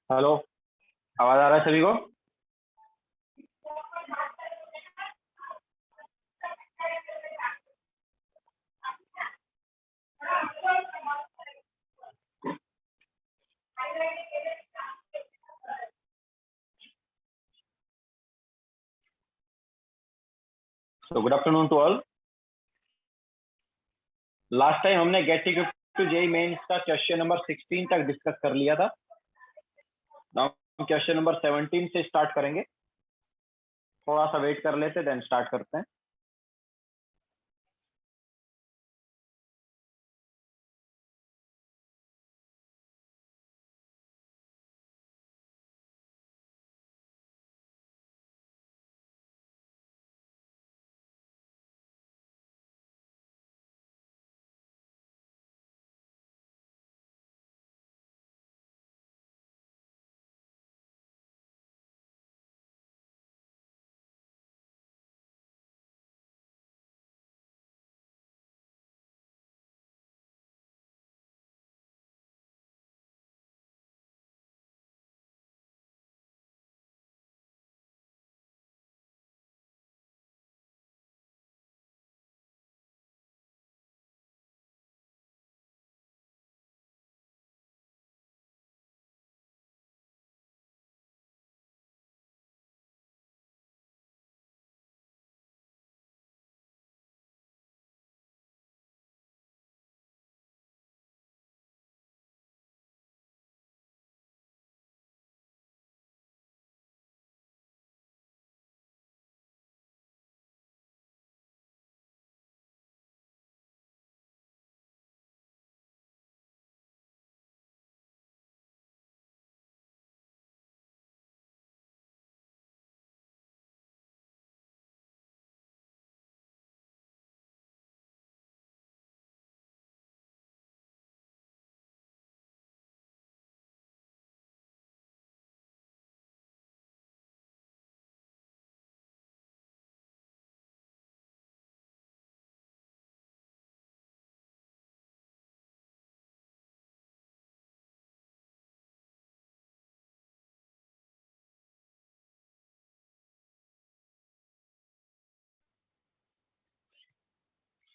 Hello. आवाज आ रहा है सभी को? तो good afternoon to all. Last time हमने get equipped to JEE Mains का क्वेश्चन नंबर 16 तक डिस्कस कर लिया था। नाउ हम क्वेश्चन नंबर 17 से स्टार्ट करेंगे। थोड़ा सा वेट कर लेते देन स्टार्ट करते हैं।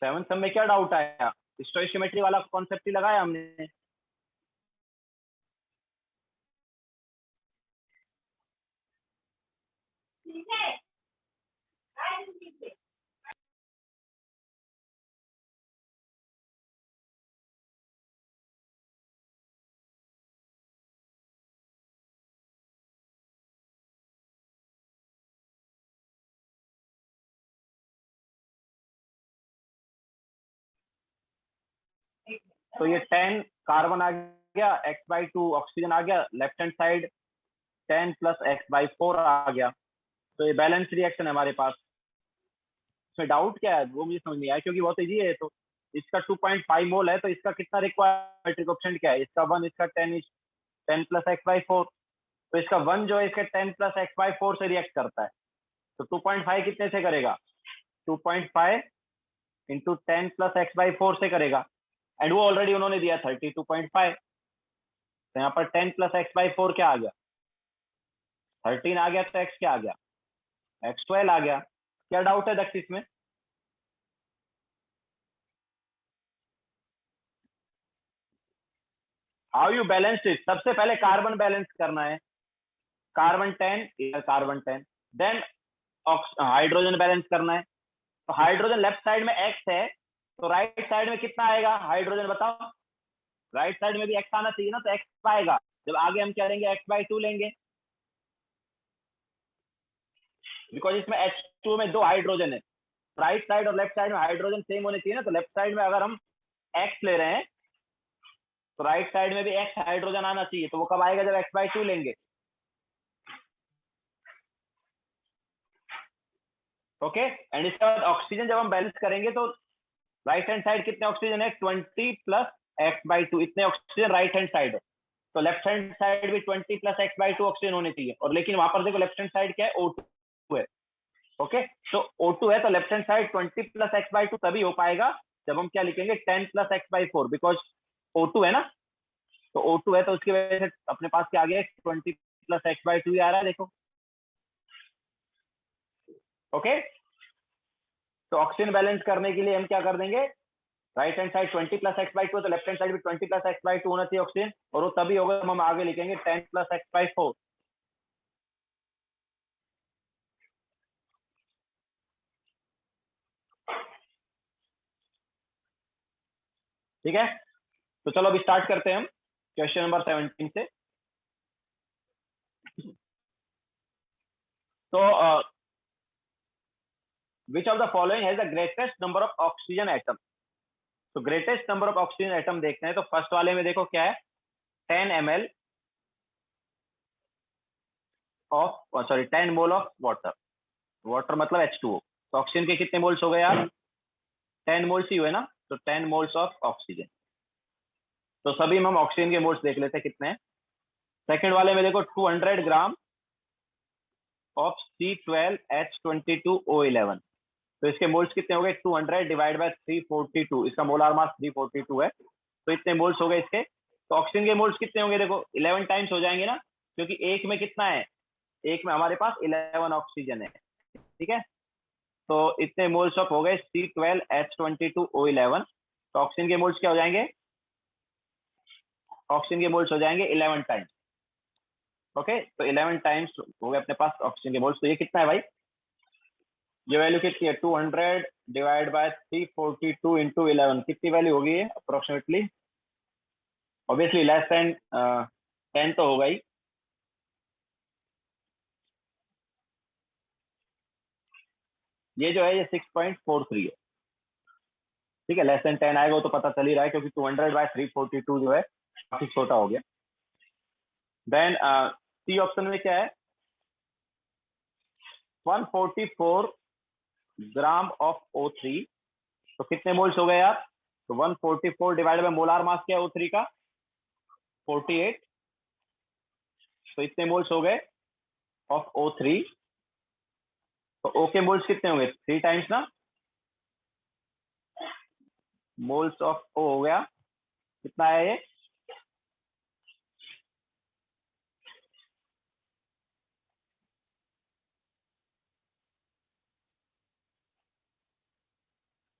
सेवन सम में क्या डाउट आया? स्टोइशियोमेट्री वाला कॉन्सेप्ट ही लगाया हमने। तो ये 10 कार्बन आ गया, x/2 ऑक्सीजन आ गया, लेफ्ट हैंड साइड 10 + x/4 आ गया। तो ये बैलेंस रिएक्शन है हमारे पास। इसमें डाउट क्या है वो मुझे समझ नहीं आया, क्योंकि बहुत इजी है। तो इसका 2.5 मोल है, तो इसका कितना रिक्वायर्ड ऑप्शन क्या है? इसका 1, इसका 10 + x/4। तो इसका 1 जो है इसके 10 + x/4 से रिएक्ट करता है। तो 2.5 कितने से करेगा? 2.5 इंटू 10 + x/4 से करेगा। एंड वो ऑलरेडी उन्होंने दिया 32.5। तो यहाँ पर 10 + x/4 क्या आ गया? 13 आ गया। तो x क्या आ गया? x 12 आ गया। क्या डाउट है दक्ष इसमें? How you balance it? सबसे पहले कार्बन बैलेंस करना है। कार्बन 10, इधर कार्बन 10। देन हाइड्रोजन बैलेंस करना है। तो हाइड्रोजन लेफ्ट साइड में x है, तो राइट साइड में कितना आएगा हाइड्रोजन? बताओ। राइट साइड में भी x आना चाहिए ना, तो x आएगा। जब आगे हम क्या लेंगे? x/2 लेंगे, बिकॉज इसमें H2 में 2 हाइड्रोजन है। राइट साइड और लेफ्ट साइड में हाइड्रोजन सेम होने चाहिए ना। तो लेफ्ट साइड में अगर हम x ले रहे हैं, तो राइट साइड में भी x हाइड्रोजन आना चाहिए। तो वो कब आएगा? जब x/2 लेंगे। ओके। एंड इसके बाद ऑक्सीजन जब हम बैलेंस करेंगे, तो राइट हैंड साइड कितने ऑक्सीजन है? 20 + x/2, इतने ऑक्सीजन राइट हैंड साइड है। तो लेफ्ट हैंड साइड भी 20 + x/2 ऑक्सीजन होने चाहिए। और लेकिन वहां पर देखो लेफ्ट हैंड साइड क्या है? O2 है। ओके। तो O2 है, तो लेफ्ट हैंड साइड 20 + x/2 तभी हो पाएगा जब हम क्या लिखेंगे? 10 + x/4, बिकॉज O2 है ना। तो O2 है तो उसकी वजह से अपने पास क्या आ गया, 20 प्लस एक्स बाई टू आ रहा है, देखो। ओके, तो ऑक्सीजन बैलेंस करने के लिए हम क्या कर देंगे, right hand side 20 plus x by two, तो लेफ्ट हैंड साइड भी 20 प्लस एक्स बाई टू होना चाहिए ऑक्सीजन, और वो तभी होगा हम आगे लिखेंगे 10 प्लस एक्स बाई फोर। ठीक है, तो चलो अभी स्टार्ट करते हैं हम क्वेश्चन नंबर 17 से। तो which of the following has the greatest number of oxygen atom. तो greatest number of oxygen atom देखते हैं, तो फर्स्ट वाले में देखो क्या है, 10 ml of, sorry 10 mole of water, water मतलब H2O। तो ऑक्सीजन के कितने मोल्स हो गए यार, 10 मोल्स ही हुए ना, तो 10 मोल्स ऑफ ऑक्सीजन। तो सभी में हम ऑक्सीजन के मोल्स देख लेते हैं कितने हैं। सेकंड वाले में देखो 200 ग्राम ऑफ C12H22O11, तो इसके मोल्स कितने हो गए, 200 डिवाइड बाय 342, इसका मोलार मास 342 है, तो इतने मोल्स हो गए इसके। तो ऑक्सीजन के मोल्स कितने होंगे, देखो 11 टाइम्स हो जाएंगे ना, क्योंकि एक में कितना है, एक में हमारे पास 11 ऑक्सीजन है। ठीक है, तो इतने मोल्स ऑफ हो गए C12H22O11, तो ऑक्सीजन के मोल्स क्या हो जाएंगे, ऑक्सीजन के मोल्स हो जाएंगे 11 टाइम्स। ओके, तो 11 टाइम्स हो गए अपने पास ऑक्सीजन के मोल्स। तो ये कितना है भाई, ये वैल्यू कितनी है, 200 डिवाइड बाय 342 इंटू 11, कितनी वैल्यू होगी ये अप्रोक्सीमेटली, ऑब्वियसली लेस देन 10 तो होगा ही। ये जो है ये 6.43 है। ठीक है, लेस देन 10 आएगा वो तो पता चल ही रहा है, क्योंकि 200 बाय 342 जो है काफी छोटा हो गया। देन सी ऑप्शन में क्या है, 144 ग्राम ऑफ O3, तो कितने मोल्स हो गए यार, तो 144 डिवाइड बाय मोलार मास क्या है O3 का, 48, तो इतने मोल्स हो गए ऑफ O3। तो O के मोल्स कितने होंगे, 3 टाइम्स ना, मोल्स ऑफ O हो गया, कितना है ये,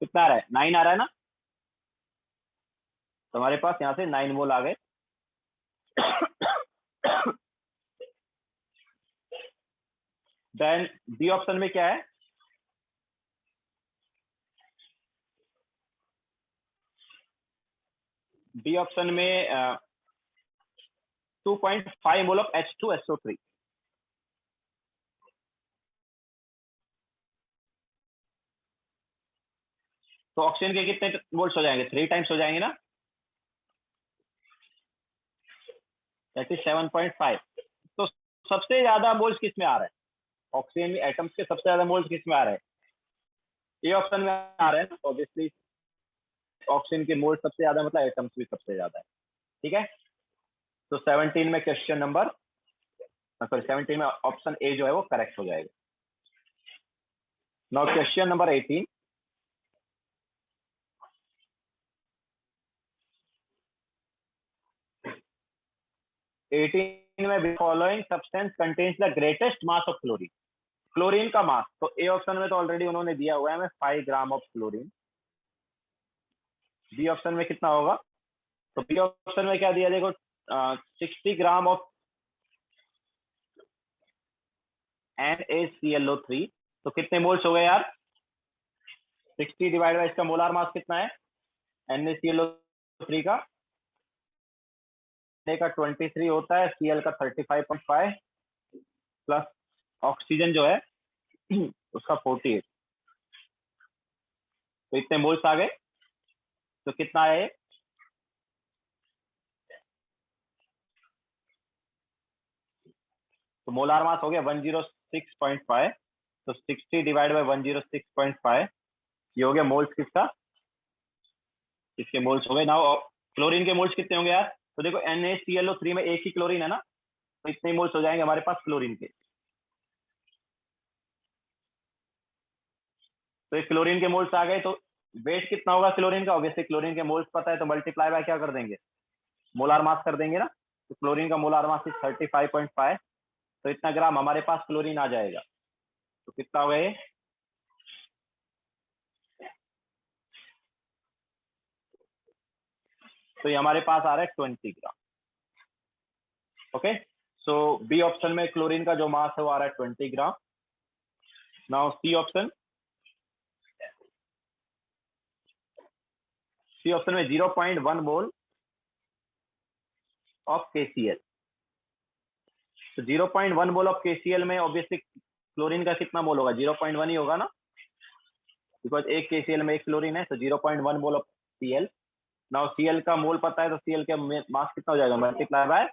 कितना आ रहा है, 9 आ रहा है ना, तो हमारे पास यहाँ से 9 मोल आ गए। देन डी ऑप्शन में क्या है, डी ऑप्शन में 2.5 मोल ऑफ H2SO3। तो ऑक्सीजन के कितने मोल्स हो जाएंगे, 3 टाइम्स हो जाएंगे ना, दैट इज 7.5। तो सबसे ज्यादा मोल्स किस में आ रहा है, ऑक्सीजन में एटम्स के सबसे ज्यादा मोल्स किस में आ रहे हैं, ये ऑप्शन में आ रहे हैं ना, ऑब्वियसली ऑक्सीजन के मोल्स सबसे ज्यादा मतलब एटम्स भी सबसे ज्यादा है। ठीक है, तो 17 में क्वेश्चन नंबर, सॉरी 17 में ऑप्शन ए जो है वो करेक्ट हो जाएगा। नाउ क्वेश्चन नंबर 18, में following substance contains the greatest mass of chlorine. Chlorine का मास, तो ए ऑप्शन में तो ऑलरेडी उन्होंने दिया हुआ है हमें 5 gram of chlorine. B option में कितना होगा, तो बी ऑप्शन में क्या दिया, देखो 60 ग्राम ऑफ NaClO3, तो कितने मोल्स हो गए यार, 60 डिवाइड बाय इसका मोलार मास कितना है NaClO3 का 23 होता है, Cl का 35.5 प्लस ऑक्सीजन जो है उसका 48, तो इतने मोल्स आ गए। तो कितना है, तो मोलार मास हो गया 106.5, तो 60 डिवाइड बाय 106.5, ये हो गया मोल्स किसका, इसके मोल्स हो गए। नाउ क्लोरीन के मोल्स कितने होंगे यार, तो देखो NaClO3 में एक ही क्लोरीन है ना, तो इतने मोल्स हो जाएंगे हमारे पास क्लोरीन के। तो ये क्लोरीन के मोल्स आ गए, तो वेट कितना होगा क्लोरीन का, ऑब्वियसली क्लोरीन के मोल्स पता है, तो मल्टीप्लाई बाय क्या कर देंगे, मोलार मास कर देंगे ना, तो क्लोरीन का मोलार मास 35.5, तो इतना ग्राम हमारे पास क्लोरीन आ जाएगा। तो कितना हुआ ये, तो ये हमारे पास आ रहा है 20 gram. Okay, so B option में क्लोरीन का जो मास है वो आ रहा है 20 gram. Now C option, C option में 0.1 मोल ऑफ KCl। तो 0.1 मोल ऑफ KCl में ऑब्वियसली क्लोरीन का कितना मोल होगा, 0.1 ही होगा ना, बिकॉज एक KCl में एक क्लोरीन है, तो 0.1 mole of Cl। Now Cl का मोल पता है, तो Cl का मास कितना हो जाएगा, मल्टीप्लाई बाय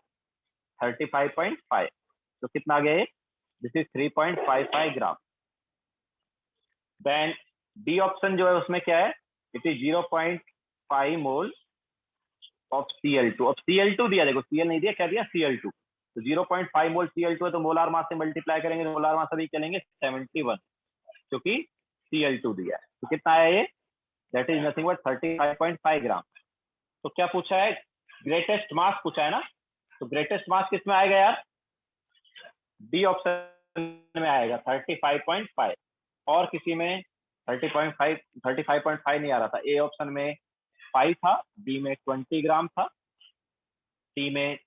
35.5, तो कितना आ गया ये, this is 3.55 gram. Then D option जो है उसमें क्या है, it is 0.5 mole of Cl2। अब Cl2 दिया, देखो Cl नहीं दिया, क्या दिया, Cl2। तो 0.5 मोल Cl2 है, तो मोलार मास से मल्टीप्लाई करेंगे, तो मोलार मास अभी चलेंगे 71, क्योंकि Cl2 दिया है। तो कितना आया ये, दैट इज नथिंग बट 35.5 ग्राम। तो क्या पूछा है, ग्रेटेस्ट मास पूछा है ना, तो ग्रेटेस्ट मास किसमें आएगा यार, डी ऑप्शन में आएगा 35.5, और किसी में 35.5 नहीं आ रहा था। ए ऑप्शन में 5 था, बी में 20 ग्राम था, सी में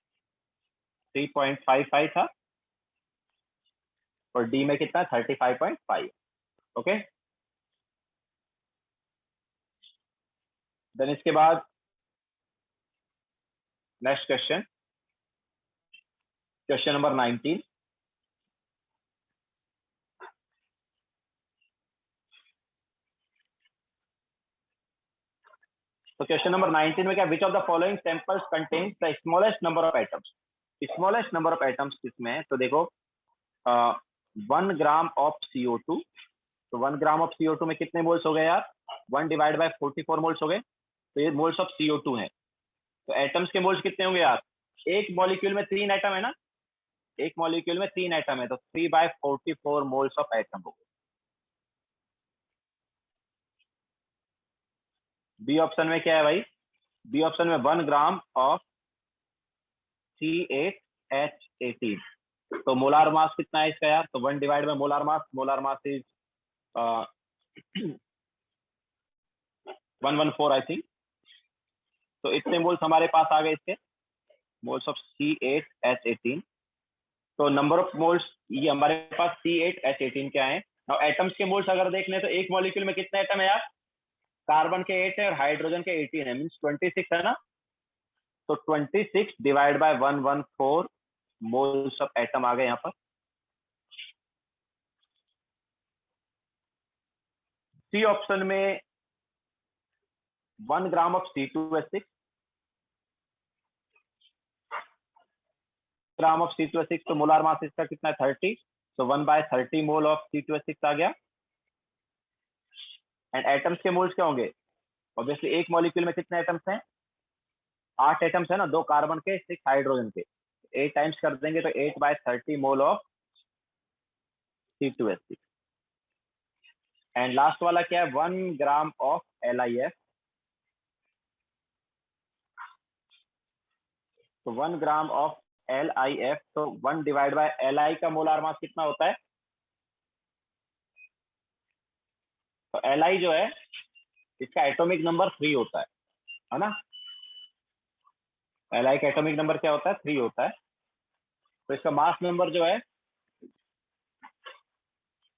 3.55 था, और डी में कितना 35.5। ओके, देन इसके बाद नेक्स्ट क्वेश्चन, क्वेश्चन नंबर 19। तो क्वेश्चन नंबर 19 में क्या, विच of the following samples contains the smallest number of atoms. Smallest number of atoms किसमें है, तो देखो 1 ग्राम ऑफ CO2, तो 1 ग्राम ऑफ CO2 में कितने मोल्स हो गए यार, 1 डिवाइड बाय 44 मोल्स हो गए, तो ये मोल्स ऑफ CO2 है। तो एटम्स के मोल्स कितने होंगे यार, एक मॉलिक्यूल में 3 एटम है ना, एक मॉलिक्यूल में 3 एटम है, तो 3/44 मोल्स ऑफ एटम हो गए। बी ऑप्शन में क्या है भाई, बी ऑप्शन में 1 ग्राम ऑफ C8H18, तो मोलार मास कितना है इसका यार, तो 1 divide bye molar mass, molar mass is 114 I think. तो इतने मोल्स हमारे पास आ गए इसके, मोल्स ऑफ C8H18। तो नंबर ऑफ मोल्स ये हमारे पास C8H18 क्या है। और एटम्स के मोल्स अगर देखने तो एक मॉलिक्यूल में कितने एटम है यार, कार्बन के 8 है और हाइड्रोजन के 18 है, मींस 26 है ना। तो 26 divide by 114 moles of atom आ गए यहाँ पर। सी ऑप्शन में 1 gram of C2H6, gram of C2H6, तो मोलार मास इसका कितना है 30, तो 1/30 मोल ऑफ C2H6 आ गया। एंड एटम्स के मोल्स क्या होंगे, ऑब्वियसली एक मॉलिक्यूल में कितने एटम्स हैं, 8 एटम्स है ना, 2 कार्बन के 6 हाइड्रोजन के, 8 टाइम्स कर देंगे तो 8/30 mole of C2H6। And last वाला क्या है, 1 ग्राम ऑफ LiF, तो 1 ग्राम ऑफ LiF, तो 1 डिवाइड बाय Li का मोलार मास कितना होता है, तो Li जो है इसका एटॉमिक नंबर 3 होता है ना, Li का एटॉमिक नंबर क्या होता है, 3 होता है। तो इसका मास नंबर जो है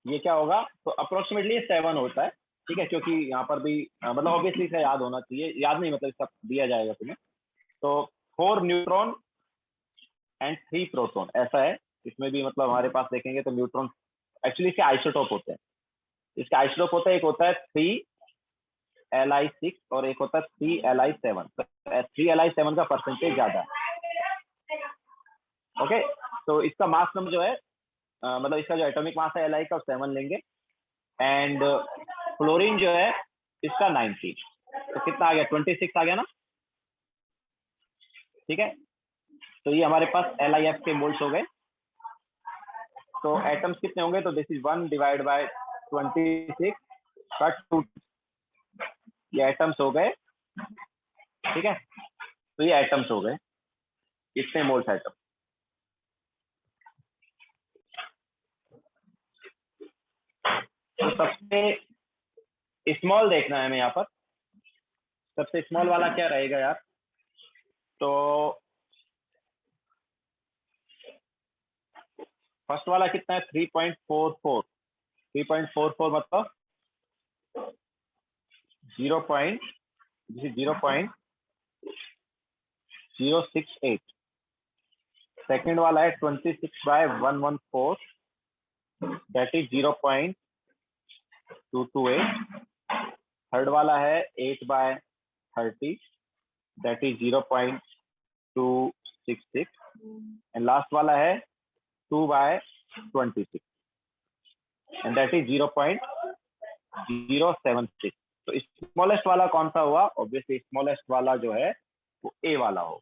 ये क्या होगा, तो अप्रोक्सीमेटली 7 होता है, ठीक है, क्योंकि यहाँ पर भी मतलब ऑब्वियसली इसका याद होना चाहिए, याद नहीं मतलब इसका दिया जाएगा तुम्हें। तो 4 न्यूट्रॉन एंड 3 प्रोटॉन ऐसा है, इसमें भी मतलब हमारे पास देखेंगे तो न्यूट्रॉन एक्चुअली इसके आइसोटोप होते हैं, इसका आइसोटोप होता है, एक होता है 3Li6 और एक होता है 3Li7, तो 3Li7 का परसेंटेज ज्यादा है। ओके, तो इसका मास नंबर जो है मतलब इसका जो एटॉमिक मास है Li का 7 लेंगे, एंड फ्लोरीन जो है इसका 19, तो कितना आ गया 26 आ गया ना, ठीक है। तो ये हमारे पास LiF के मोल्स हो गए। तो एटम्स कितने होंगे, तो this is 1 divide by 26 cut two, ये एटम्स हो गए, ठीक है। तो ये एटम्स हो गए, इतने मोल्स एटम। तो सबसे स्मॉल देखना है हमें यहाँ पर, सबसे स्मॉल वाला क्या रहेगा यार? तो फर्स्ट वाला कितना है? 3.44। 3.44 मतलब 0.068। सेकेंड वाला है 26/114, दैट इज 0.228। थर्ड वाला है 8/30, दैट इज 0.266। एंड लास्ट वाला है 2/26, एंड दैट इज 0.076। तो स्मॉलेस्ट वाला कौन सा हुआ? ऑब्वियसली स्मॉलेस्ट वाला जो है वो ए वाला हो।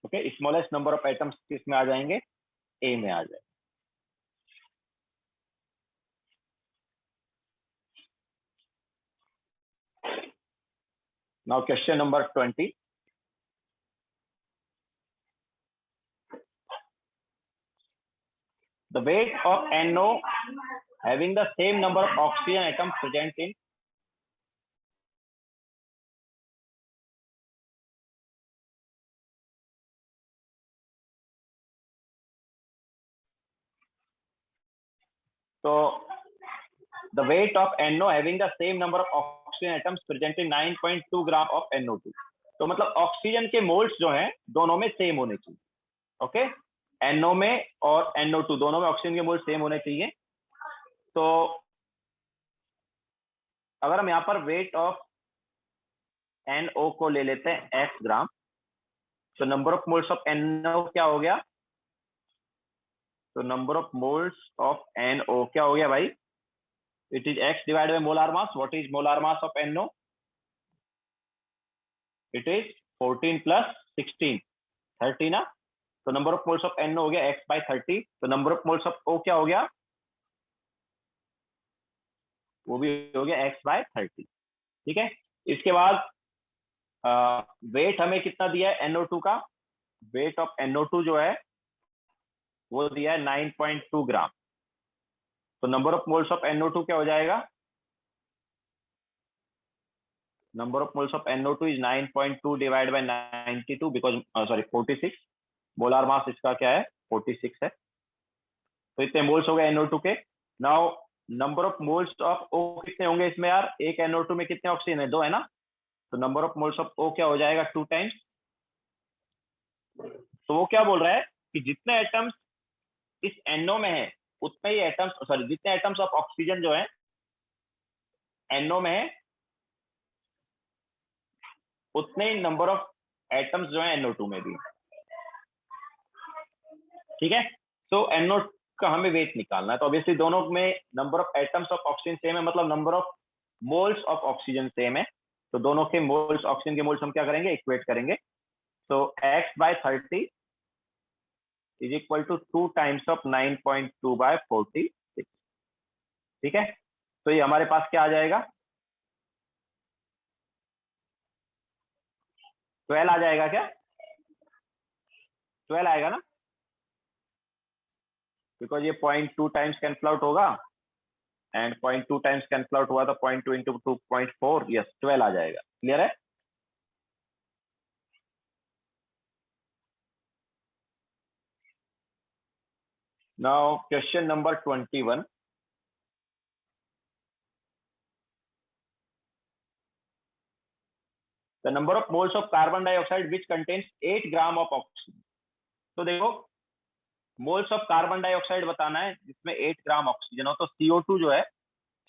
Okay, smallest number of atoms किस में आ जाएंगे? ए में आ जाएंगे। Now question number 20। The weight of NO having the same number of oxygen atoms present in so the weight of NO having the same number of oxygen atoms present in 9.2 gram of NO2। तो मतलब oxygen के moles जो हैं दोनों में same होने चाहिए। Okay, NO में और NO2 दोनों में ऑक्सीजन के मोल्स सेम होने चाहिए। तो अगर हम यहाँ पर वेट ऑफ NO को ले लेते हैं x ग्राम, तो number of moles of NO क्या हो गया? तो number of moles of NO क्या हो गया भाई? It is x divide by molar mass. What is molar mass of NO? It is 14 + 16, 30 ना। तो number of moles of NO हो गया x/30। तो number of moles of O क्या हो गया? वो भी हो गया x/30। ठीक है, इसके बाद वेट हमें कितना दिया है NO2 का? वेट ऑफ NO2 जो है वो दिया है 9.2 ग्राम। तो number of moles of NO2 क्या हो जाएगा? Number of moles of NO2 is 9.2 divide by 92 because sorry 46। Molar mass इसका क्या है? 46 है। तो इतने मोल्स हो गए NO2 के। Now number of moles of O कितने होंगे इसमें यार? एक NO2 में कितने ऑक्सीजन है? 2 है ना। तो number of moles of O क्या हो जाएगा? 2 टाइम्स। तो वो क्या बोल रहा है कि जितने एटम्स इस NO में है उतने ही एटम्स, सॉरी जितने एटम्स ऑफ ऑक्सीजन जो है NO में है उतने ही नंबर ऑफ एटम्स जो है NO2 में भी। ठीक है, तो NO का हमें वेट निकालना है। तो ऑब्वियसली दोनों में number of atoms of oxygen same है, मतलब number of moles of oxygen same है। तो दोनों के मोल्स, ऑक्सीजन के मोल्स हम क्या करेंगे? इक्वेट करेंगे। तो x/30 is equal to 2 times of 9.2/46। ठीक है, तो ये हमारे पास क्या आ जाएगा? 12 आ जाएगा क्या? 12 आएगा ना, बिकॉज ये 0.2 टाइम्स कैंसल आउट होगा एंड 0.2 टाइम्स कैंसल आउट हुआ तो 0.2 इंटू 2.4, यस 12 आ जाएगा। क्लियर है? Now question number 21। The number of moles of carbon dioxide which contains 8 gram of oxygen. तो देखो, मोल्स ऑफ कार्बन डाइऑक्साइड बताना है जिसमें 8 ग्राम ऑक्सीजन हो। तो CO2 जो है,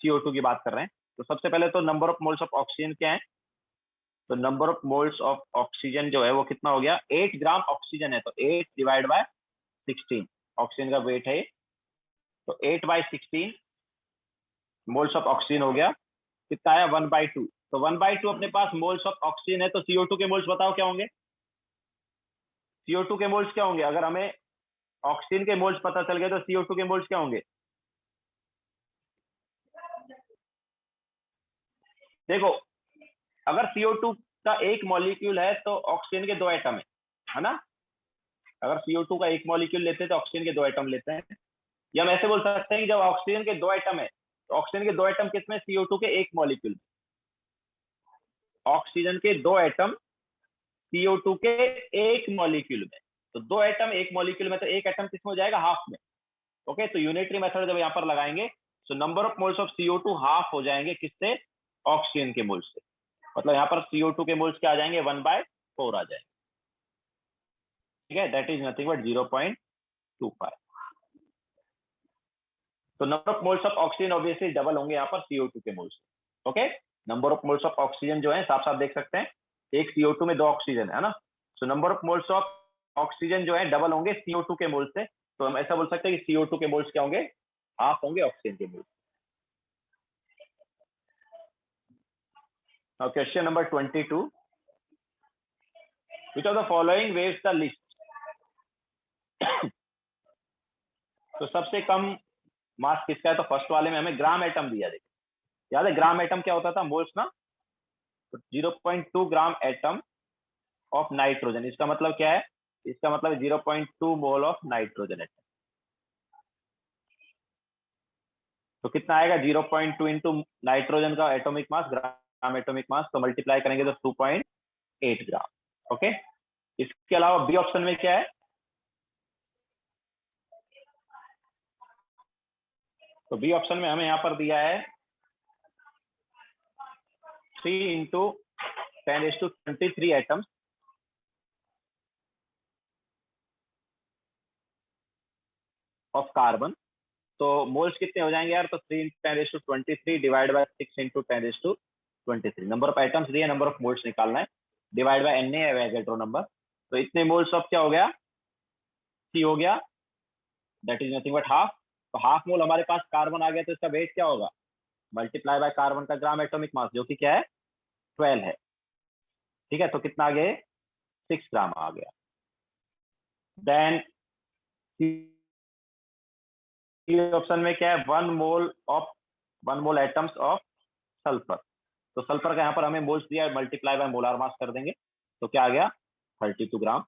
CO2 की बात कर रहे हैं। तो सबसे पहले तो number of moles of oxygen क्या है? तो number of moles of oxygen जो है वो कितना हो गया? 8 ग्राम ऑक्सीजन है तो 8 डिवाइड बाय 16 ऑक्सीजन का वेट है। तो 8/16 मोल्स ऑफ ऑक्सीजन हो गया। कितना आया? 1/2। तो 1/2 अपने पास मोल्स ऑफ ऑक्सीजन है। तो CO2 के मोल्स बताओ क्या होंगे? CO2 के मोल्स क्या होंगे? अगर हमें ऑक्सीजन के मोल्स पता चल गए तो CO2 के मोल्स क्या होंगे? देखो, अगर CO2 का एक मॉलिक्यूल है तो ऑक्सीजन के 2 एटम है ना। अगर CO2 का एक मॉलिक्यूल लेते हैं तो ऑक्सीजन के 2 एटम लेते हैं, या हम ऐसे बोल सकते हैं कि जब ऑक्सीजन के 2 एटम है तो ऑक्सीजन के 2 एटम किसमें, CO2 के एक मॉलिक्यूल। ऑक्सीजन के 2 एटम CO2 के एक मॉलिक्यूल में, तो 2 एटम एक मॉलिक्यूल में, तो एक एटम किसमें हो जाएगा, हाफ में। ओके, तो यूनिटरी मेथड जब यहाँ पर लगाएंगे तो number of moles of CO2 half हो जाएंगे किससे, ऑक्सीजन के मोल्स से। मतलब यहाँ पर CO2 के मोल्स क्या आ जाएंगे, 1/4 आ जाएंगे। ठीक है, दैट इज नथिंग बट 0.25। तो number of moles of oxygen obviously double होंगे यहाँ पर CO2 के moles. Okay, number of moles of oxygen जो है साफ साफ देख सकते हैं, एक CO2 में 2 ऑक्सीजन है ना, तो number of moles of oxygen जो है डबल होंगे CO2 के मोल्स से। तो हम ऐसा बोल सकते हैं कि CO2 के मोल्स क्या होंगे, हाफ होंगे ऑक्सीजन के moles. Now question number 22, which of the following waves the least? तो सबसे कम मास किसका है, तो फर्स्ट वाले में हमें ग्राम एटम दिया। देखिए याद है ग्राम एटम क्या होता था, मोल्स ना, तो 0.2 ग्राम एटम ऑफ नाइट्रोजन, इसका मतलब क्या है, इसका मतलब 0.2 मोल ऑफ नाइट्रोजन एटम। तो कितना आएगा, 0.2 इंटू नाइट्रोजन का atomic mass, gram atomic mass, तो मल्टीप्लाई करेंगे तो 2.8 ग्राम। ओके, इसके अलावा बी ऑप्शन में क्या है, तो बी ऑप्शन में हमें यहाँ पर दिया है 3 इंटू 10⁻23 एटम्स ऑफ कार्बन। तो मोल्स कितने हो जाएंगे यार, तो 3 into 10⁻23 divide by 6 into 10⁻23। Number of atoms दिए, नंबर ऑफ मोल्स निकालना है, डिवाइड बाय Na है एवोगैड्रो नंबर। तो इतने मोल्स ऑफ क्या हो गया, C हो गया, that is nothing but half. तो हाफ मोल हमारे पास कार्बन आ गया, तो इसका वेट क्या होगा, मल्टीप्लाई बाय कार्बन का ग्राम एटॉमिक मास, जो कि क्या है 12 है। ठीक है, तो कितना आ गया, 6 ग्राम आ गया। देन ऑप्शन में क्या है, 1 मोल एटम्स ऑफ सल्फर। तो सल्फर का यहाँ पर हमें मोल्स दिया है, मल्टीप्लाई बाय मोलार मास कर देंगे, तो क्या आ गया 32 ग्राम।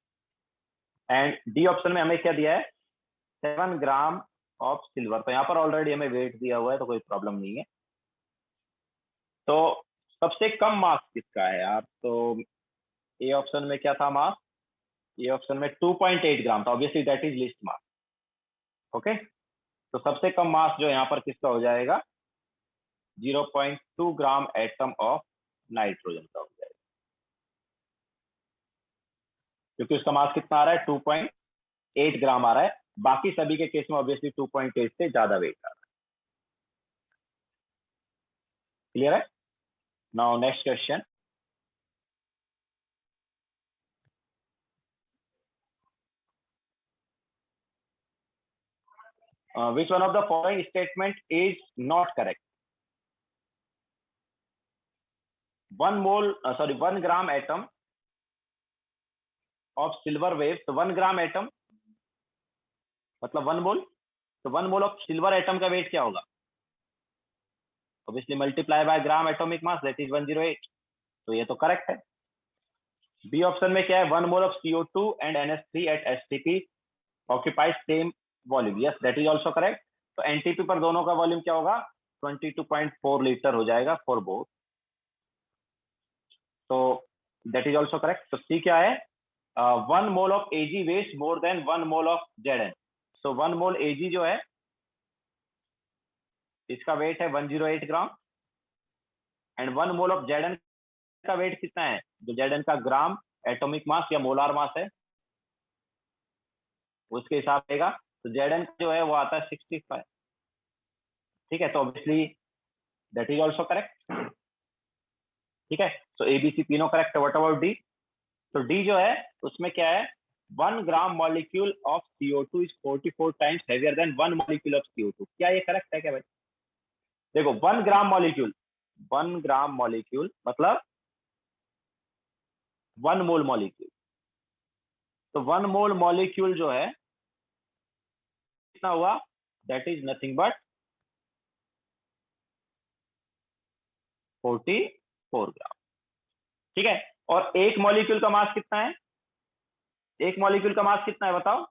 एंड डी ऑप्शन में हमें क्या दिया है, 7 ग्राम ऑफ सिल्वर। तो यहाँ पर ऑलरेडी हमें वेट दिया हुआ है, तो कोई प्रॉब्लम नहीं है। तो सबसे कम मास किसका है यार, तो ए ऑप्शन में क्या था मास, ए ऑप्शन में 2.8 ग्राम था, obviously that is least mass. Okay, तो सबसे कम मास जो यहाँ पर किसका हो जाएगा, 0.2 ग्राम एटम ऑफ नाइट्रोजन का हो जाएगा, क्योंकि उसका मास कितना आ रहा है, 2.8 ग्राम आ रहा है। बाकी सभी के केस में ऑब्वियसली 2.8 से ज्यादा वेट आ रहा है। क्लियर है। Now next question, which one of the following statement is not correct? 1 gram atom of silver waves, तो 1 ग्राम एटम मतलब 1 मोल, तो 1 मोल ऑफ सिल्वर एटम का वेट क्या होगा, obviously multiply by gram atomic mass, that is 108। तो ये तो correct है। बी ऑप्शन में क्या है, 1 mole of CO2 and NH3 at STP occupies same volume, yes that is also correct. तो NTP पर दोनों का वॉल्यूम क्या होगा, 22.4 लीटर हो जाएगा फॉर बोथ, तो दैट इज ऑल्सो करेक्ट। तो सी क्या है, 1 mole of Ag weighs more than 1 mole of Zn। So 1 mole Ag जो है इसका वेट है 108 gram, and 1 mole of Zn का वेट कितना है, जो Zn का ग्राम एटॉमिक मास या मोलार मास है उसके हिसाब से, तो Zn जो है वो आता है 65। ठीक है, तो obviously that is also correct. ठीक है, तो ABC तीनों करेक्ट है। व्हाट अबाउट डी, तो डी जो है उसमें क्या है, 1 gram molecule of CO2 is 44 times heavier than 1 molecule of CO2। क्या ये करेक्ट है क्या भाई, देखो 1 ग्राम मॉलिक्यूल, 1 ग्राम मॉलिक्यूल मतलब 1 मोल मॉलिक्यूल, तो 1 मोल मॉलिक्यूल जो है कितना हुआ, दैट इज नथिंग बट 44 ग्राम। ठीक है, और एक मॉलिक्यूल का मास कितना है? एक मॉलिक्यूल का मास कितना है बताओ?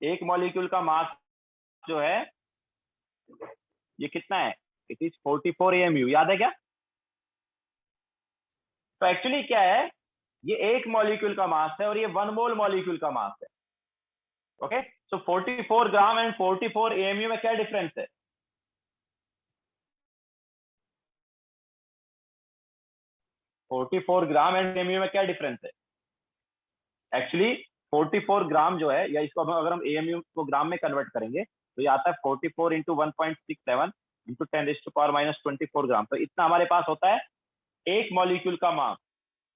एक मॉलिक्यूल का मास जो है ये कितना है? इट इज 44 AMU, याद है क्या? तो एक्चुअली क्या है, ये एक मॉलिक्यूल का मास है और ये 1 मोल मॉलिक्यूल का मास है। Okay, so 44 gram and 44 AMU में क्या डिफरेंस है? फोर्टी ग्राम एंड AMU में क्या डिफरेंस है? एक्चुअली 44 ग्राम जो है, या इसको अगर हम AMU को ग्राम में कन्वर्ट करेंगे तो ये आता है 44 इंटू 1.67 इंटू 10⁻⁻24 ग्राम। तो इतना हमारे पास होता है एक मॉलिक्यूल का मास।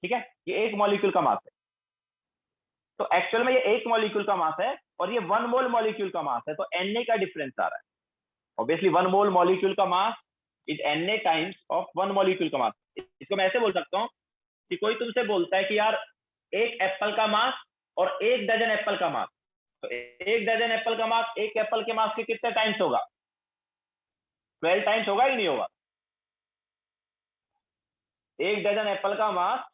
ठीक है, ये एक मॉलिक्यूल का मास है। तो एक्चुअल में ये एक मॉलिक्यूल का मास है और ये 1 मोल मॉलिक्यूल का मास है, तो Na का डिफरेंस आ रहा है। ऑब्वियसली 1 मोल मॉलिक्यूल का mass is Na times of 1 molecule का मास। इसको मैं ऐसे बोल सकता हूँ कि कोई तुमसे बोलता है कि यार एक एप्पल का मास और एक डजन एप्पल का मास, तो एक डजन एप्पल का मास एक एप्पल के मास के कितने टाइम्स होगा? 12 टाइम्स होगा कि नहीं होगा? एक डजन एप्पल का मास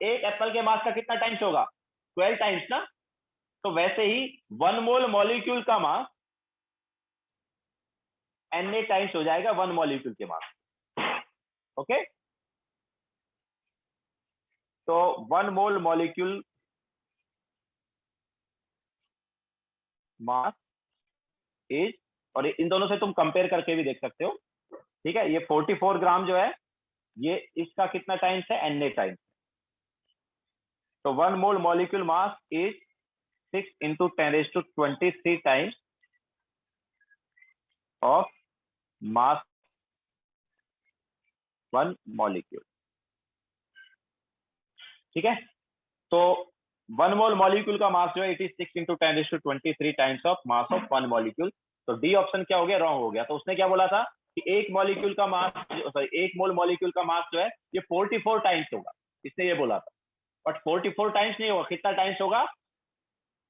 एक एप्पल के मास का कितना टाइम्स होगा? 12 टाइम्स ना। तो वैसे ही 1 मोल मॉलिक्यूल का मास Na टाइम्स हो जाएगा 1 मॉलिक्यूल के मास। ओके, तो 1 मोल मॉलिक्यूल मास इज, और इन दोनों से तुम कंपेयर करके भी देख सकते हो। ठीक है, ये 44 ग्राम जो है ये इसका कितना टाइम्स है? Na times. तो 1 mole molecule mass is 6 into 10⁻23 times of mass 1 molecule. ठीक है, तो 1 मोल मॉलिक्यूल का मास जो है it is 6 into 10⁻23 times of mass of 1 molecule. तो डी ऑप्शन क्या हो गया? रॉन्ग हो गया। तो उसने क्या बोला था कि एक मॉलिक्यूल का मास, सॉरी एक मोल मॉलिक्यूल का मास जो है ये 44 टाइम्स होगा, इसने ये बोला था। बट 44 टाइम्स नहीं होगा, कितना टाइम्स होगा?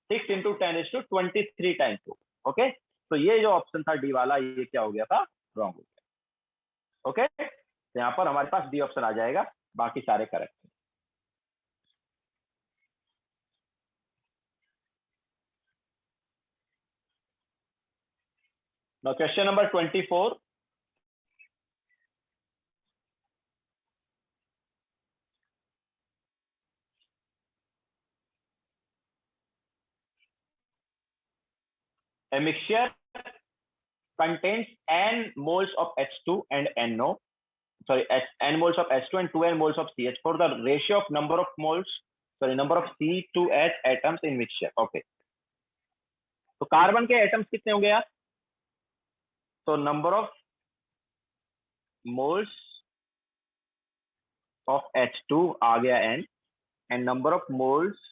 6 इंटू 10⁻23 टाइम्स होगा। ओके, तो ये जो ऑप्शन था डी वाला, ये क्या हो गया था? रॉन्ग हो गया। ओके, तो यहाँ पर हमारे पास डी ऑप्शन आ जाएगा, बाकी सारे correct. Now question number 24. A mixture contains n moles of H2 and NO, sorry, n moles of H2 and 2n moles of CH4. The ratio of number of moles, sorry, number of C2H atoms in mixture. Okay. तो carbon के atoms कितने होंगे यार? तो number of moles of H2 आ गया n, and number of moles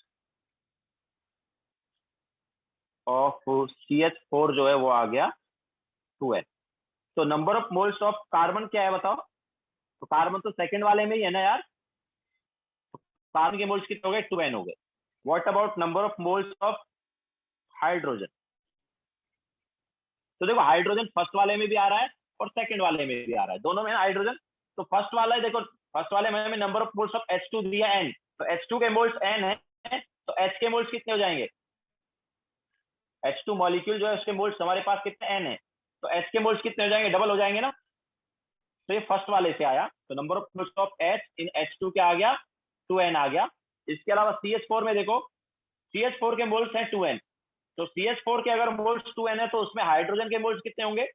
of CH4 जो है वो आ गया 2n। तो number of moles of carbon क्या है बताओ? तो कार्बन तो सेकंड वाले में ही है ना यार। कार्बन के मोल्स कितने हो गए? 2n हो गए। What about number of moles of hydrogen? तो देखो हाइड्रोजन फर्स्ट वाले में भी आ रहा है और सेकंड वाले में भी आ रहा है, दोनों में हाइड्रोजन। तो फर्स्ट वाला है, देखो फर्स्ट वाले में हमें number of moles of H2 दिया n, तो H2 के मोल्स n है, तो H के मोल्स कितने हो जाएंगे? H2 मॉलिक्यूल जो है उसके मोल्स हमारे पास कितने n है, तो H के मोल्स कितने हो जाएंगे? डबल हो जाएंगे ना। तो ये फर्स्ट वाले से आया, तो number of moles of H in H2 क्या आ गया? 2n आ गया। इसके अलावा CH4 में देखो, CH4 के मोल्स हैं 2n, तो CH4 के अगर मोल्स 2n है तो उसमें हाइड्रोजन के मोल्स कितने होंगे?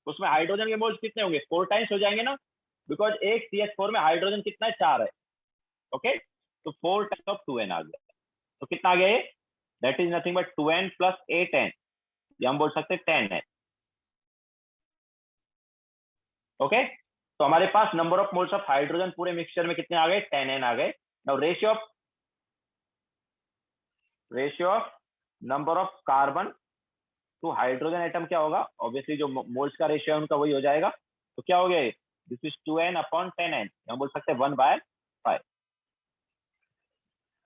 उसमें हाइड्रोजन के मोल्स कितने होंगे? 4 टाइम्स हो जाएंगे ना, बिकॉज एक CH4 में हाइड्रोजन कितना है? 4 है। ओके, तो 4 टाइम्स ऑफ 2n आ गया। तो कितना आ गया ये? That is nothing but 2n plus 8n, ये हम बोल सकते हैं 10 है। ओके, तो हमारे पास number of moles of hydrogen पूरे मिक्सचर में कितने आ गए? 10n आ गए। Now ratio of number of carbon to hydrogen atom क्या होगा? ऑब्वियसली जो मोल्स का रेशियो है उनका वही हो जाएगा। तो क्या हो गया? This is 2n upon 10n, हम बोल सकते हैं 1/5।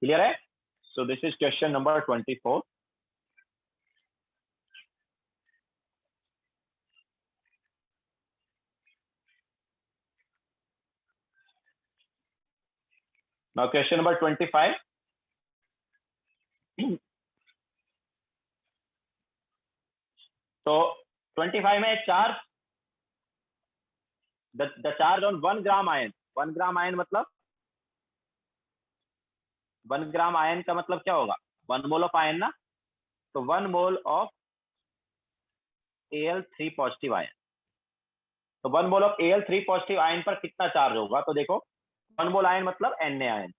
क्लियर है? So this is question number 24। Now question number 25. तो 25 में charge the charge on 1 gram ion. 1 gram ion मतलब 1 ग्राम आयन का मतलब क्या होगा? 1 मोल ऑफ आयन ना. तो 1 mole of Al3 positive ion. तो 1 mole of Al3 positive ion पर कितना चार्ज होगा? तो देखो 1 मोल आयन मतलब Na आयन.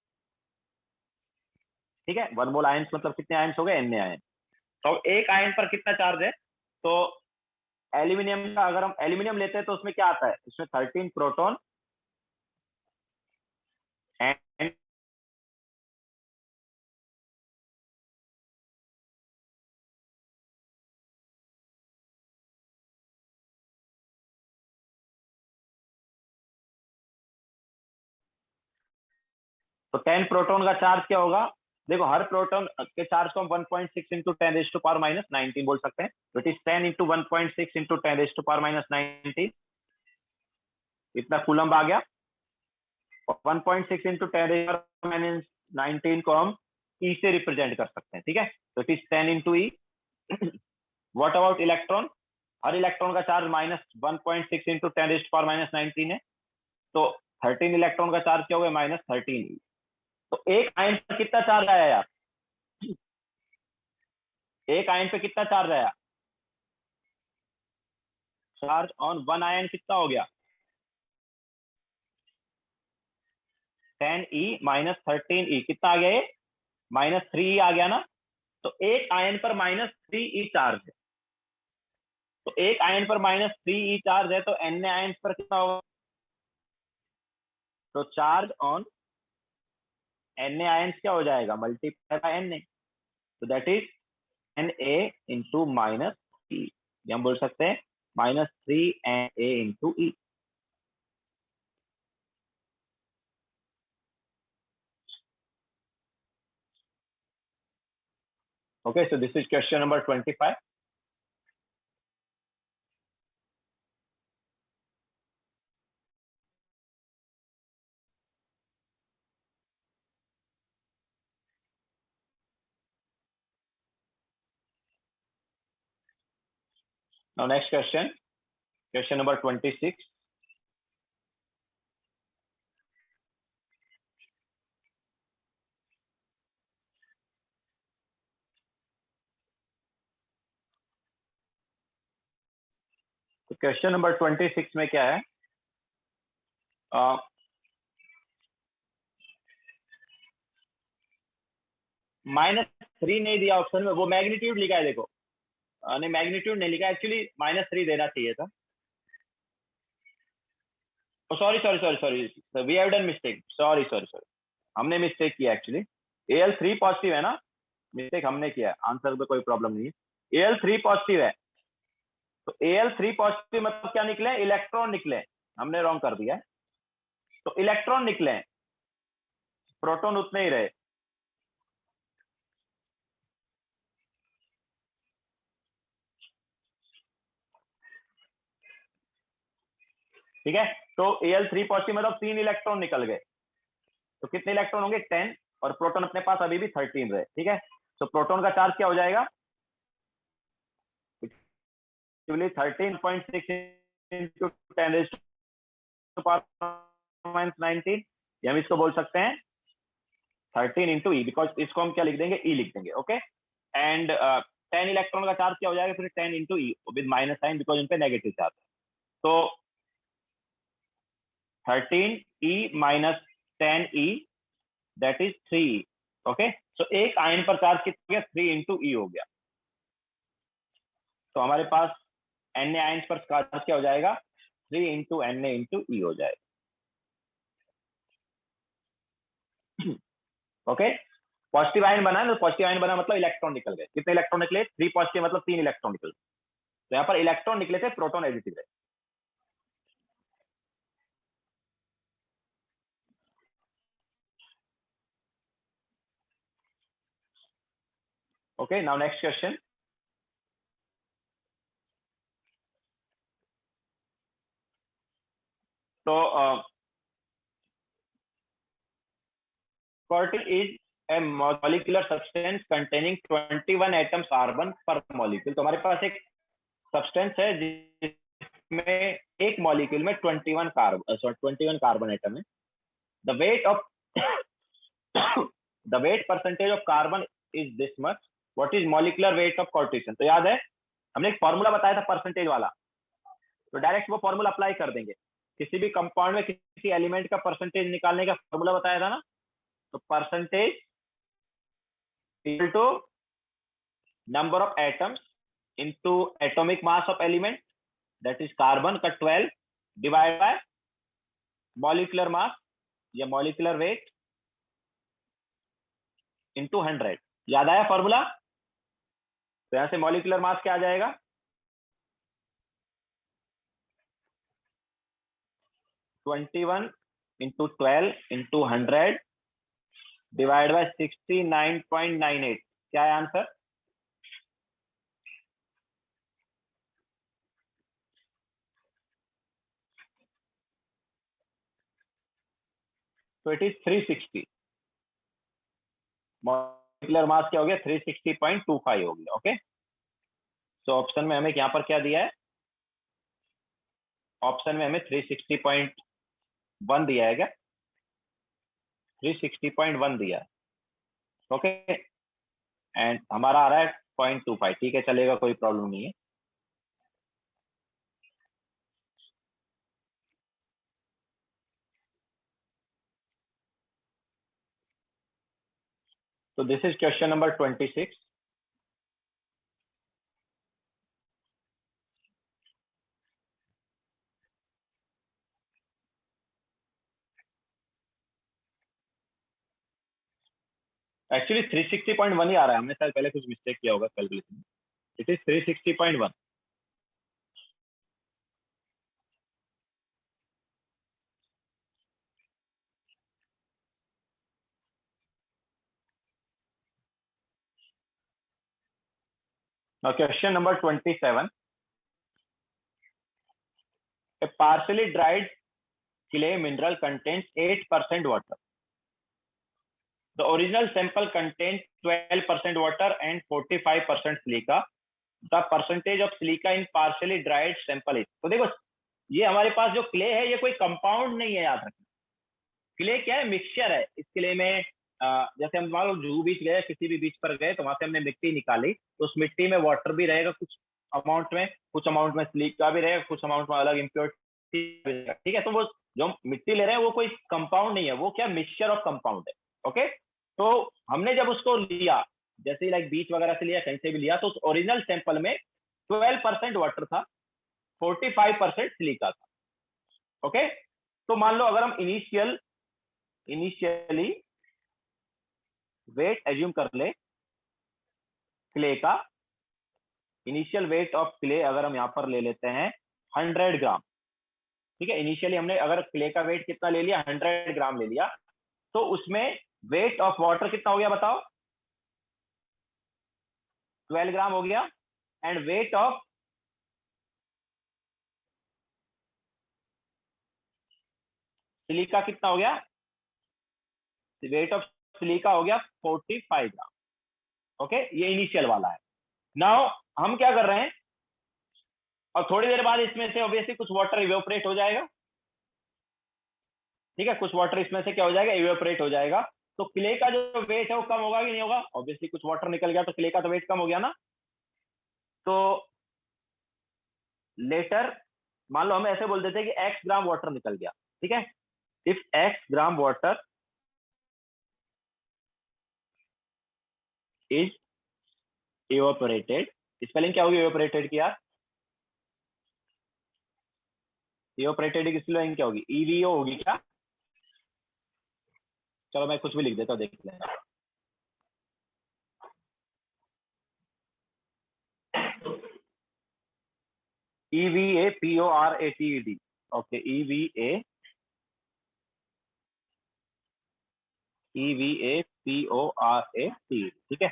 ठीक है, 1 मोल आयन मतलब कितने आयन हो गए? Na ion. तो एक आयन पर कितना चार्ज है? तो एल्यूमिनियम का अगर हम एल्यूमिनियम लेते हैं तो उसमें क्या आता है? उसमें 13 प्रोटॉन एंड तो 10 प्रोटॉन का चार्ज क्या होगा? देखो हर प्रोटॉन के चार्ज को हम 1.6 इंटू 10⁻⁻19 बोल सकते हैं. तो इट इज 10 इंटू 1.6 इंटू 10⁻⁻19. इतना कूलम्ब आ गया. और 1.6 इंटू 10⁻⁻19 को हम ई से रिप्रेजेंट कर सकते हैं. ठीक है, तो it is 10 into E. What about electron? Her electron का चार्ज -1.6 इंटू 10⁻⁻19 है. तो 13 इलेक्ट्रॉन का चार्ज क्या हो गया? -13 ई. तो एक आयन पर कितना चार्ज आया यार? एक आयन पे कितना चार्ज आया? चार्ज ऑन 1 आयन कितना हो गया? 10e minus 13e. कितना आ गया ये? -3e आ गया ना. तो एक आयन पर -3e चार्ज है. तो एक आयन पर -3e चार्ज है, तो Na आयन पर कितना होगा? तो चार्ज ऑन Na आयन क्या हो जाएगा? Multiply by Na. तो दैट इज Na इंटू -3. हम बोल सकते हैं -3Na into E. Okay, so this is question number 25. Now next question, question number 26. तो क्वेश्चन नंबर 26 में क्या है? -3 नहीं दिया ऑप्शन में, वो मैग्नीट्यूड लिखा है. देखो नहीं, मैग्नीट्यूड नहीं लिखा एक्चुअली. -3 देना चाहिए था. Sorry sorry sorry sorry, we have done mistake. Sorry sorry sorry, हमने मिस्टेक किया एक्चुअली. Al3 पॉजिटिव है ना. मिस्टेक हमने किया है. आंसर में कोई प्रॉब्लम नहीं है. Al3 पॉजिटिव है. तो Al3 पॉजिटिव मतलब क्या निकले? इलेक्ट्रॉन निकले. हमने रॉन्ग कर दिया. तो इलेक्ट्रॉन निकले, प्रोटॉन उतने ही रहे. ठीक है, तो Al3 पॉजिटिव मतलब 3 इलेक्ट्रॉन निकल गए. तो कितने इलेक्ट्रॉन होंगे? 10. और प्रोटॉन अपने पास अभी भी 13 रहे. ठीक है, तो प्रोटॉन का चार्ज क्या हो जाएगा? 13.6 इंटू 10⁻⁻19. हम इसको बोल सकते हैं 13 इंटू ई, बिकॉज इसको हम क्या लिख देंगे? ई लिख देंगे. ओके, एंड 10 इलेक्ट्रॉन का चार्ज क्या हो जाएगा? फिर 10 into e with minus sign, because इन पे नेगेटिव चार्ज है. तो 13e minus 10e, that is 3e. Okay, so एक आयन पर चार्ज कितना गया? 3 इंटू ई हो गया. तो हमारे पास Na आयन पर चार्ज क्या हो जाएगा? 3 इंटू Na इंटू ई हो जाएगा. ओके, पॉजिटिव आयन बना है. तो पॉजिटिव आयन बना मतलब इलेक्ट्रॉन निकल गए. कितने इलेक्ट्रॉन निकले? 3 पॉजिटिव मतलब 3 इलेक्ट्रॉन निकल गए. तो यहाँ पर इलेक्ट्रॉन निकले थे, प्रोटॉन एडिटिव है. Okay, now next question. तो Cortin is a molecular substance containing 21 atoms carbon per molecule. तो हमारे पास एक सब्सटेंस है जिसमें एक मॉलिक्यूल में 21 कार्बन एटम है. The weight percentage of carbon is this much. What is molecular weight of cortisone? तो याद है हमने एक फॉर्मूला बताया था परसेंटेज वाला, तो डायरेक्ट वो फॉर्मूला अप्लाई कर देंगे. किसी भी कंपाउंड में किसी एलिमेंट का परसेंटेज निकालने का फॉर्मूला बताया था ना, तो percentage equal to number of atoms into atomic mass of element, that is carbon का 12 डिवाइड बाय मॉलिक्यूलर मास या मॉलिक्यूलर वेट इनटू 100. याद आया फॉर्मूला? तो यहां से मॉलिक्यूलर मास क्या आ जाएगा? 21 इंटू 12 इंटू 100 डिवाइड बाय 69.98. क्या है आंसर? तो इट इज 360. मॉलिक्यूलर मास क्या हो गया? 360.25 हो गया. ओके, तो ऑप्शन में हमें यहां पर क्या दिया है? ऑप्शन में हमें 360.1 दिया है क्या? 360.1 दिया है. ओके, एंड हमारा आ रहा है 0.25. ठीक है, चलेगा, कोई प्रॉब्लम नहीं है. So this is question number 26. Actually 360.1 ही आ रहा है, हमने शायद पहले कुछ मिस्टेक किया होगा कैलकुलेशन में. It is 360.1. Now question number 27. A partially dried clay mineral contains 8% water. The original sample contains 12% water and 45% silica. The percentage of silica in partially dried sample is. तो देखो, ये हमारे पास जो क्ले है ये कोई कंपाउंड नहीं है, याद रखना. क्ले क्या है? मिक्सचर है. इस क्ले में जैसे हम मान लो जूहू बीच गए, किसी भी बीच पर गए, तो वहां से हमने मिट्टी निकाली, तो उस मिट्टी में वाटर भी रहेगा कुछ अमाउंट में, कुछ अमाउंट में सिलिका भी रहेगा, कुछ अमाउंट में अलग इम्प्योरिटी भी रहेगा. ठीक है, तो वो जो मिट्टी ले रहे हैं वो कोई कंपाउंड नहीं है, वो क्या मिक्सचर ऑफ कंपाउंड है. ओके, तो हमने जब उसको लिया, जैसे लाइक बीच वगैरह से लिया, कहीं से भी लिया, तो उस ओरिजिनल सैंपल में 12% वाटर था, 45% सिलिका था. ओके, तो मान लो अगर हम इनिशियली वेट एज्यूम कर ले क्ले का, इनिशियल वेट ऑफ क्ले अगर हम यहां पर ले लेते हैं 100 ग्राम. ठीक है, इनिशियली हमने अगर क्ले का वेट कितना ले लिया? 100 ग्राम ले लिया. तो उसमें वेट ऑफ वाटर कितना हो गया बताओ? 12 ग्राम हो गया. एंड वेट ऑफ सिलिका कितना हो गया? वेट ऑफ सिलिका हो गया 45 ग्राम. ओके, ये इनिशियल वाला है. नाउ हम क्या कर रहे हैं, और थोड़ी देर बाद इसमें से ऑब्वियसली कुछ वाटर इवेपोरेट हो जाएगा. ठीक है, कुछ वाटर इसमें से क्या हो जाएगा? इवेपोरेट हो जाएगा. तो क्ले का जो वेट है वो कम होगा कि नहीं होगा? ऑब्वियसली कुछ वाटर निकल गया तो क्ले का तो वेट कम हो गया ना. तो लेटर मान लो हम ऐसे बोल देते हैं कि x ग्राम वाटर निकल गया. ठीक है, if x gram water is evaporated, spelling क्या होगी इवेपोरेटेड की यार? इवेपोरेटेड की स्पेलिंग क्या होगी? ईवीओ होगी क्या? चलो मैं कुछ भी लिख देता हूं, देख लेना. EVAPORATED. Okay, EVAPORATED. ठीक है,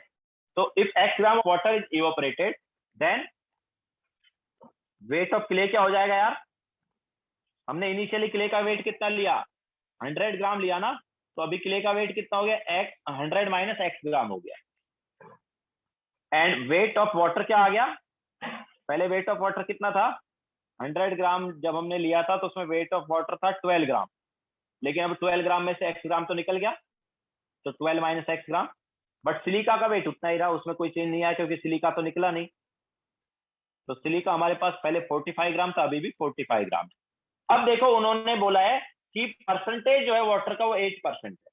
तो if x gram water is evaporated then weight of clay क्या हो जाएगा यार? हमने इनिशियली क्ले का वेट कितना लिया? 100 ग्राम लिया ना. तो अभी क्ले का वेट कितना हो गया, 100 माइनस एक्स ग्राम हो गया। एंड वेट ऑफ वाटर क्या आ गया, पहले वेट ऑफ वाटर कितना था 100 ग्राम, जब हमने लिया था तो उसमें वेट ऑफ वाटर था 12 ग्राम, लेकिन अब 12 ग्राम में से एक्स ग्राम तो निकल गया, तो 12 minus x gram. But silica का वेट उतना ही रहा, उसमें कोई चेंज नहीं आया क्योंकि सिलिका तो निकला नहीं। तो सिलिका हमारे पास पहले 45 ग्राम था, अभी भी 45 ग्राम। अब देखो उन्होंने बोला है कि परसेंटेज जो है वाटर का वो 8% है,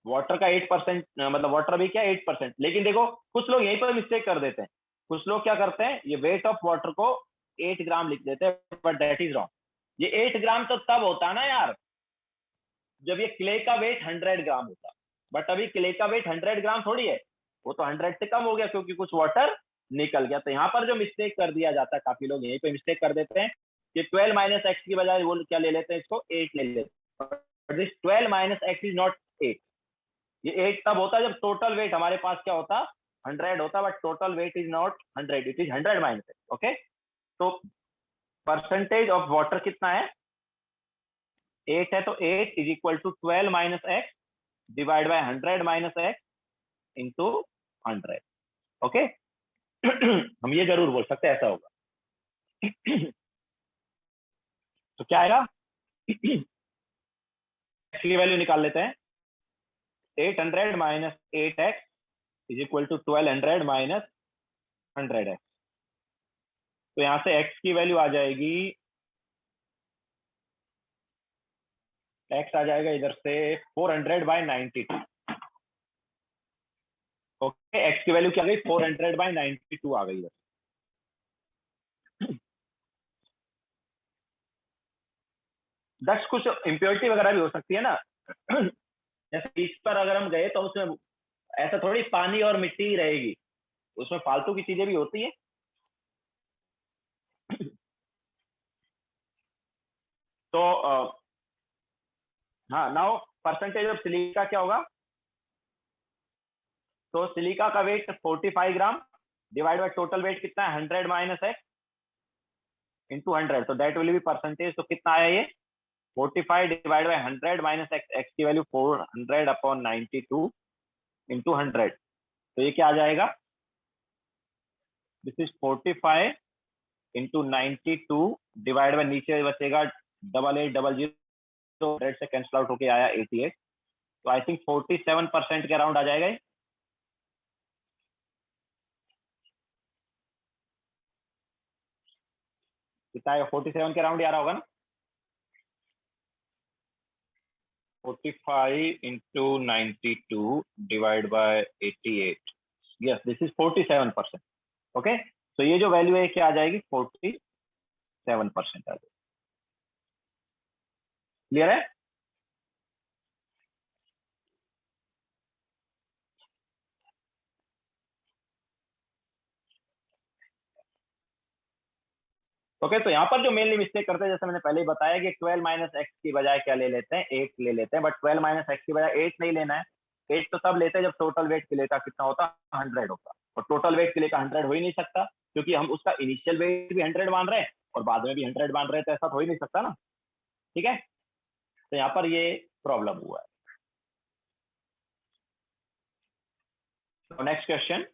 वाटर का 8%, मतलब वाटर भी क्या 8%। लेकिन देखो कुछ लोग यहीं पर मिस्टेक कर देते हैं, कुछ लोग क्या करते हैं, ये वेट ऑफ वाटर को 8 ग्राम लिख देते हैं, बट दैट इज रॉन्ग। ये 8 ग्राम तो तब होता ना यार जब ये क्ले का वेट 100 ग्राम होता, बट अभी क्ले का वेट 100 ग्राम थोड़ी है, वो तो 100 से कम हो गया क्योंकि कुछ वाटर निकल गया। तो यहाँ पर जो मिस्टेक कर दिया जाता है, काफी लोग यहीं पे मिस्टेक कर देते हैं कि 12 माइनस एक्स की बजाय वो क्या ले लेते हैं, इसको 8 ले लेते हैं, but this 12 minus x is not 8। ये 8 तब होता है जब टोटल वेट हमारे पास क्या होता 100 होता, but total weight is not 100, it is 100 minus X. Okay, तो परसेंटेज ऑफ वाटर कितना है 8 है, तो 8 is equal to 12 minus X divide by 100 minus X into 100। Okay, हम ये जरूर बोल सकते हैं ऐसा होगा। तो क्या आएगा, एक्स की वैल्यू निकाल लेते हैं, 800 minus 8x is equal to 1200 minus 100x। तो यहां से x की वैल्यू आ जाएगी, x आ जाएगा इधर से 400/92। ओके, x की वैल्यू क्या आ गई 400/92 आ गई इधर। दस कुछ इम्प्योरिटी वगैरह भी हो सकती है ना, जैसे बीच पर अगर हम गए तो उसमें ऐसा थोड़ी पानी और मिट्टी ही रहेगी, उसमें फालतू की चीजें भी होती है। तो हाँ, नाउ परसेंटेज ऑफ सिलिका क्या होगा, तो सिलिका का weight 45 gram divide by total weight कितना है 100 माइनस एक्स इंटू 100, तो दैट विल बी परसेंटेज। तो कितना आया ये 45 divide by 100 minus x, x की वैल्यू 400/92 इंटू 100, तो ये क्या आ जाएगा, this is 45 into 92 divide by, नीचे बचेगा 8800, 100 से कैंसिल आउट होके आया 88, तो आई थिंक 47% के अराउंड आ जाएगा ये। कितना आएगा 47 के अराउंड आ रहा होगा ना, 45 into 92 divided by 88, yes this is 47%। Okay, तो ये जो वैल्यू है क्या आ जाएगी 47% आ जाएगी। क्लियर है, ओके। तो यहाँ पर जो मेनली मिस्टेक करते हैं, जैसे मैंने पहले ही बताया कि 12 माइनस एक्स की बजाय क्या ले लेते हैं 8 ले लेते हैं, बट 12 माइनस एक्स की बजाय 8 नहीं लेना है, 8 तो तब लेते हैं जब टोटल वेट किले का कितना होता 100 होता, और टोटल वेट किले का 100 हो ही नहीं सकता क्योंकि हम उसका इनिशियल वेट भी 100 मान रहे हैं और बाद में भी 100 मान रहे हैं, तो ऐसा हो ही नहीं सकता ना। ठीक है, तो यहाँ पर ये प्रॉब्लम हुआ है। So next question.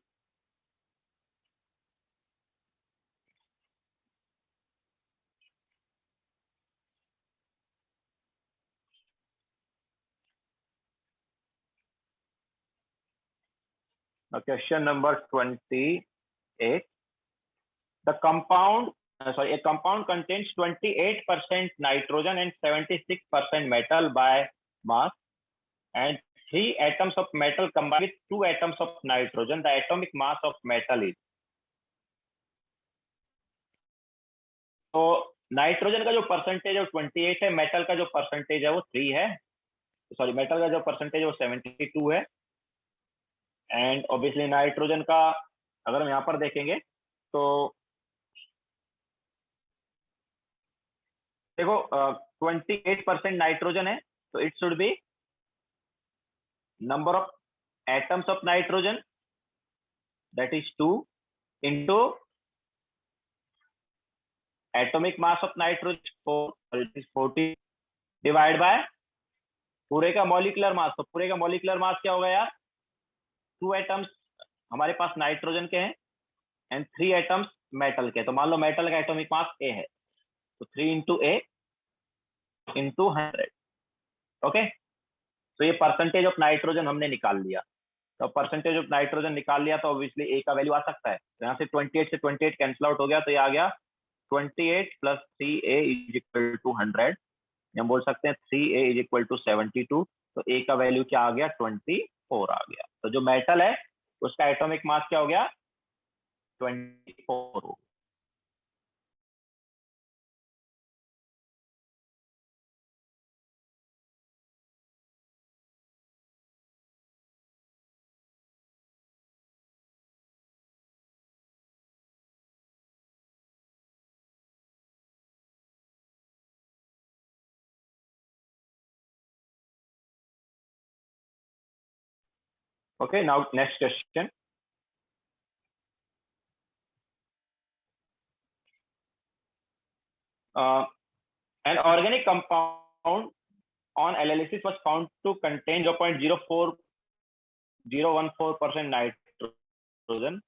Question number 28. The compound, a compound contains 28% nitrogen and 76% metal by mass, and 3 atoms of metal combined with 2 atoms of nitrogen. The atomic mass of metal is. तो nitrogen का जो percentage है वो 28 है, metal का जो percentage है वो 3 है, सॉरी मेटल का जो परसेंटेज है वो 72 है, एंड ऑब्वियसली नाइट्रोजन का अगर हम यहाँ पर देखेंगे तो देखो 28% नाइट्रोजन है, तो it should be number of atoms of nitrogen that is 2 into atomic mass of nitrogen 4, it is 40 divide by पूरे का मॉलिक्यूलर मास, तो पूरे का मॉलिक्यूलर मास क्या होगा यार, 2 एटम्स हमारे पास नाइट्रोजन के हैं एंड 3 एटम्स मेटल के। तो मान लो मेटल का एटॉमिक मास ए है, तो 3 इंटू ए इंटू 100। ओके, तो ये परसेंटेज ऑफ नाइट्रोजन हमने निकाल लिया। तो परसेंटेज ऑफ नाइट्रोजन निकाल लिया तो ऑब्वियसली ए का वैल्यू आ सकता है। तो यहाँ से 28 से 28 कैंसिल आउट हो गया, तो ये आ गया 28 plus 3a is equal to 100। हम बोल सकते हैं 3a इज इक्वल टू 72। तो ए का वैल्यू क्या आ गया, 24 आ गया। तो जो मेटल है उसका एटॉमिक मास क्या हो गया, 24 हो गया। Okay, now next question. An organic compound on analysis was found to contain 0.04014% nitrogen.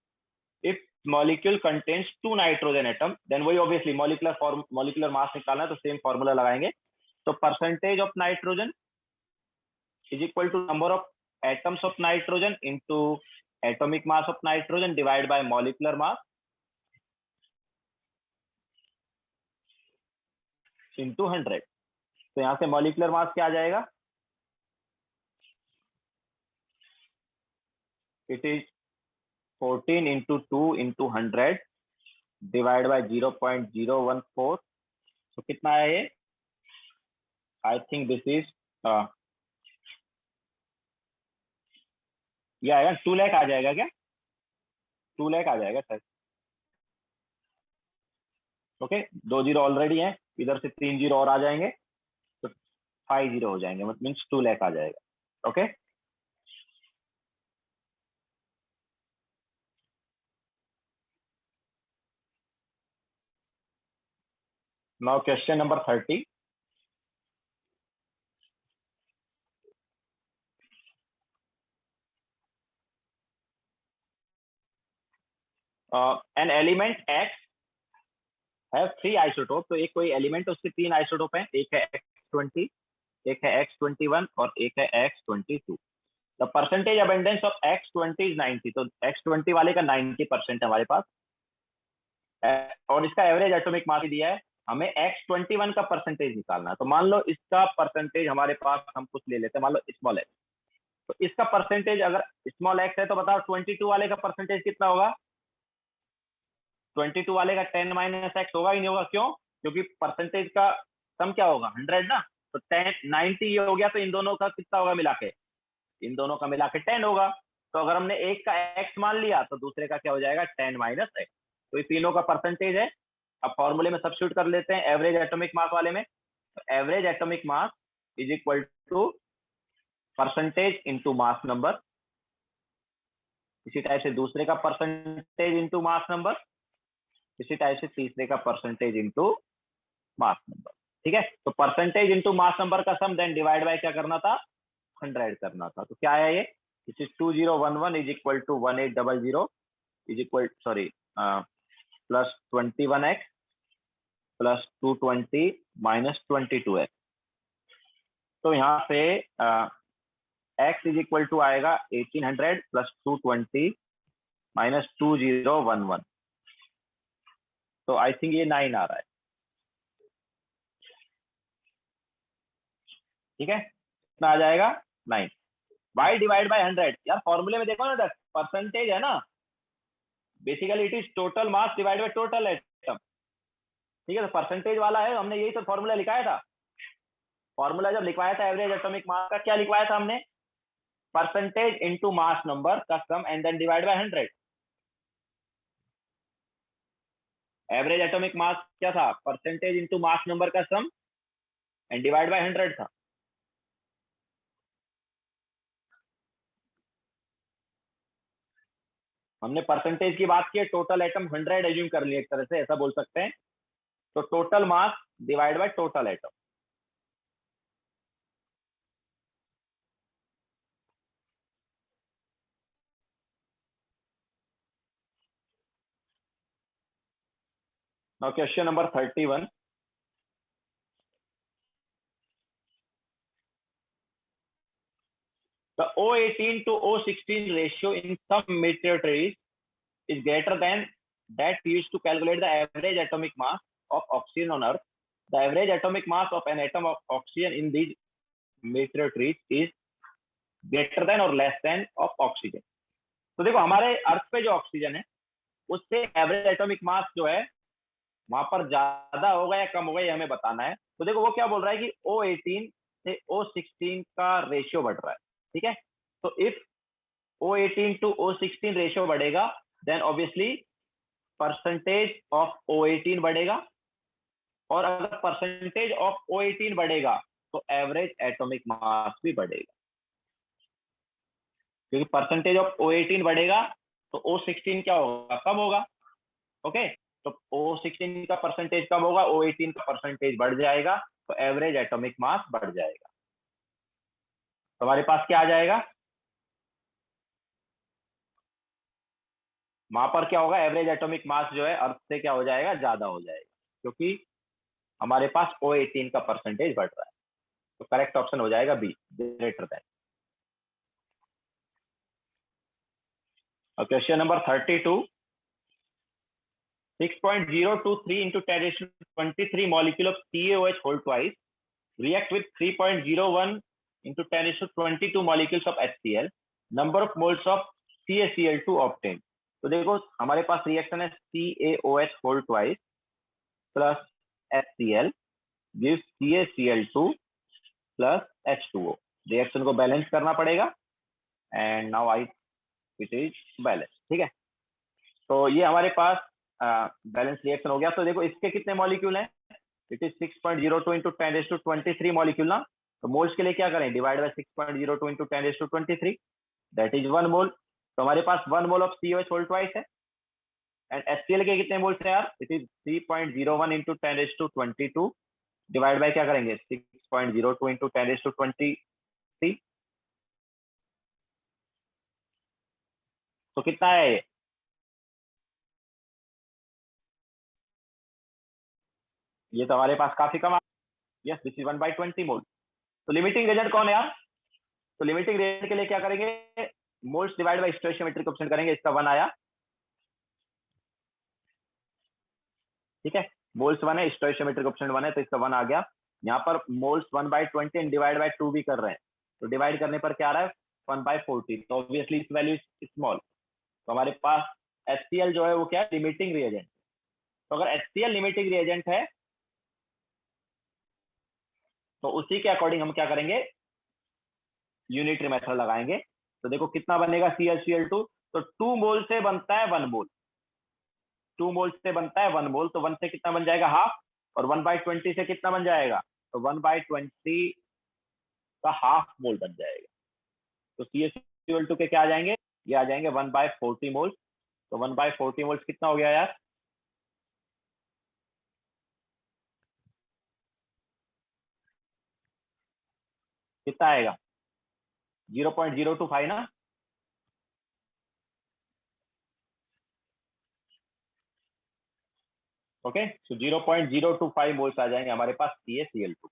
If molecule contains 2 nitrogen atom, then वही obviously molecular mass निकालना है, तो same formula लगाएंगे। तो percentage of nitrogen is equal to number of atoms of nitrogen into atomic mass of nitrogen divided by molecular mass into 100। तो यहाँ से molecular mass क्या आ जाएगा, it is 14 into 2 into 100 divided by 0.014। तो कितना है ये, आई थिंक दिस इज ये आएगा 2 लाख आ जाएगा क्या, 2 लाख आ जाएगा सर। ओके, 2 जीरो ऑलरेडी है, इधर से 3 जीरो और आ जाएंगे तो 5 जीरो हो जाएंगे, मतलब मीन्स 2 लाख आ जाएगा। Okay, now question number 30। An element x have 3 isotope. तो एक कोई एलिमेंट उसके 3 आइसोटोप हैं, एक है X20, एक है X21 और एक है X22। The percentage abundance of X20 is 90। तो X20 वाले का 90% है हमारे पास, और इसका एवरेज एटॉमिक मास दिया है, हमें X21 का परसेंटेज निकालना है। तो मान लो इसका परसेंटेज हमारे पास, हम कुछ ले लेते हैं, मान लो स्मॉल एक्स। तो इसका परसेंटेज अगर स्मॉल एक्स है तो बताओ 22 वाले का परसेंटेज कितना होगा, 22 वाले का 10 माइनस एक्स होगा ही नहीं होगा। क्यों, क्योंकि परसेंटेज का सम क्या होगा, 100 ना। तो 10 90 ये हो गया, तो इन दोनों का कितना होगा मिला के, इन दोनों का मिला के 10 होगा। तो अगर हमने एक का एक्स मान लिया तो दूसरे का क्या हो जाएगा, 10 माइनस एक्स। तो ये तीनों का परसेंटेज है। अब फॉर्मूले में सब्स्टिट्यूट कर लेते हैं एवरेज एटॉमिक मास वाले में। Average atomic mass is equal to percentage into mass number. इसी टाइप से दूसरे का परसेंटेज इंटू मास नंबर, इसी टाइप से तीसरे का परसेंटेज इंटू मास नंबर। ठीक है, तो परसेंटेज इंटू मास नंबर का सम देन डिवाइड बाय क्या करना था, 100 करना था। तो क्या आया ये, this is 2011 is equal to 1800 is equal sorry plus 21x plus 220 minus 22x। तो यहाँ से x इज इक्वल टू आएगा 1800 प्लस 220 माइनस 2011। तो आई थिंक ये 9 आ रहा है। ठीक है, कितना आ जाएगा, 9। y डिवाइड बाय 100, यार फॉर्मूले में देखो ना, परसेंटेज है ना, basically it is total mass divide by total atom. ठीक है, तो परसेंटेज वाला है, हमने यही तो फॉर्मूला लिखाया था। फॉर्मूला जब लिखवाया था एवरेज एटॉमिक मास का, क्या लिखवाया था हमने, परसेंटेज इनटू मास नंबर का sum and then divide by 100। Average atomic mass क्या था, परसेंटेज इनटू मास नंबर का सम एंड डिवाइड बाय 100 था। हमने परसेंटेज की बात की, टोटल एटम 100 एज्यूम कर लिया, एक तरह से ऐसा बोल सकते हैं। तो total mass divide by total atom. Now question number 31. The O18 to O16 ratio in some meteorites is greater than that used to calculate the average atomic mass of oxygen on Earth. The average atomic mass of an atom of oxygen in these meteorites is greater than or less than of oxygen. तो देखो हमारे अर्थ पे जो oxygen है उससे average atomic मास जो है वहां पर ज्यादा होगा या कम होगा ये हमें बताना है. तो देखो वो क्या बोल रहा है कि O18 से O16 का रेशियो बढ़ रहा है. ठीक है, तो if O18 to O16 ratio बढ़ेगा then obviously percentage of O18 बढ़ेगा, और अगर परसेंटेज ऑफ O18 बढ़ेगा तो एवरेज एटॉमिक मास भी बढ़ेगा, क्योंकि परसेंटेज ऑफ O18 बढ़ेगा तो O16 क्या होगा, कम होगा. ओके, तो O16 का परसेंटेज कम होगा, O18 का परसेंटेज बढ़ जाएगा, तो एवरेज एटॉमिक मास बढ़ जाएगा. तो हमारे पास क्या आ जाएगा, वहां पर क्या होगा, एवरेज एटॉमिक मास जो है अर्थ से क्या हो जाएगा, ज्यादा हो जाएगा, क्योंकि हमारे पास O18 का परसेंटेज बढ़ रहा है. तो करेक्ट ऑप्शन हो जाएगा B, greater than. Question number 32. 6.023 into 10 raised to 23 molecule of CaOH whole twice react with 3.01 into 10 raised to 22 molecules of HCl. Number of moles of CaCl2 obtained. तो देखो हमारे पास रिएक्शन है CaOH whole twice plus HCl gives CaCl2 plus H2O. Reaction को balance करना पड़ेगा and now I it is balance. ठीक है, तो ये हमारे पास बैलेंस रिएक्शन हो गया. तो देखो इसके कितने मॉलिक्यूल हैं, it is 6.02 into 10 raised to 23 molecule ना. तो मोल्स के लिए क्या करें, divide by 6.02 into 10 raised to 23, that is 1 mole. तो हमारे पास 1 mole of CaOH whole twice है. एंड HCl के कितने मोल्स हैं यार, it is 3.01 into 10 raised to 22 divide by क्या करेंगे, 6.02 into 10 raised to 23. तो कितना है ये तो हमारे पास काफी कम. यस, दिस इज 1/20 मोल. तो लिमिटिंग रिएजेंट कौन है यार, तो लिमिटिंग रिएजेंट के लिए क्या करेंगे, मोल्स डिवाइड बाय स्टोइचियोमेट्रिक कोएफिशिएंट करेंगे. इसका 1 आया. ठीक है, मोल्स 1 है, स्टोइचियोमेट्रिक कोएफिशिएंट 1 है, तो इसका 1 आ गया. यहाँ पर मोल्स 1/20 एंड डिवाइड बाय 2 भी कर रहे हैं, तो डिवाइड करने पर क्या आ रहा है, 1/40. तो ऑब्वियसली इस वैल्यू स्मॉल. तो हमारे पास HCl जो है वो क्या है, लिमिटिंग रिएजेंट. तो अगर HCl लिमिटिंग रिएजेंट है तो उसी के अकॉर्डिंग हम क्या करेंगे, यूनिटरी मेथड लगाएंगे. तो देखो कितना बनेगा ClCl2, तो 2 मोल से बनता है 1 मोल, 2 मोल से बनता है 1 मोल. तो 1 से कितना बन जाएगा, हाफ, और 1/20 से कितना बन जाएगा, तो 1/20 का हाफ मोल बन जाएगा. तो ClCl2 के क्या आ जाएंगे, ये आ जाएंगे 1/40 मोल्स. तो 1/40 मोल्स कितना हो गया यार, कितना आएगा, 0.025 ना. ओके, सो 0.025 मोल्स आ जाएंगे हमारे पास CaCl2.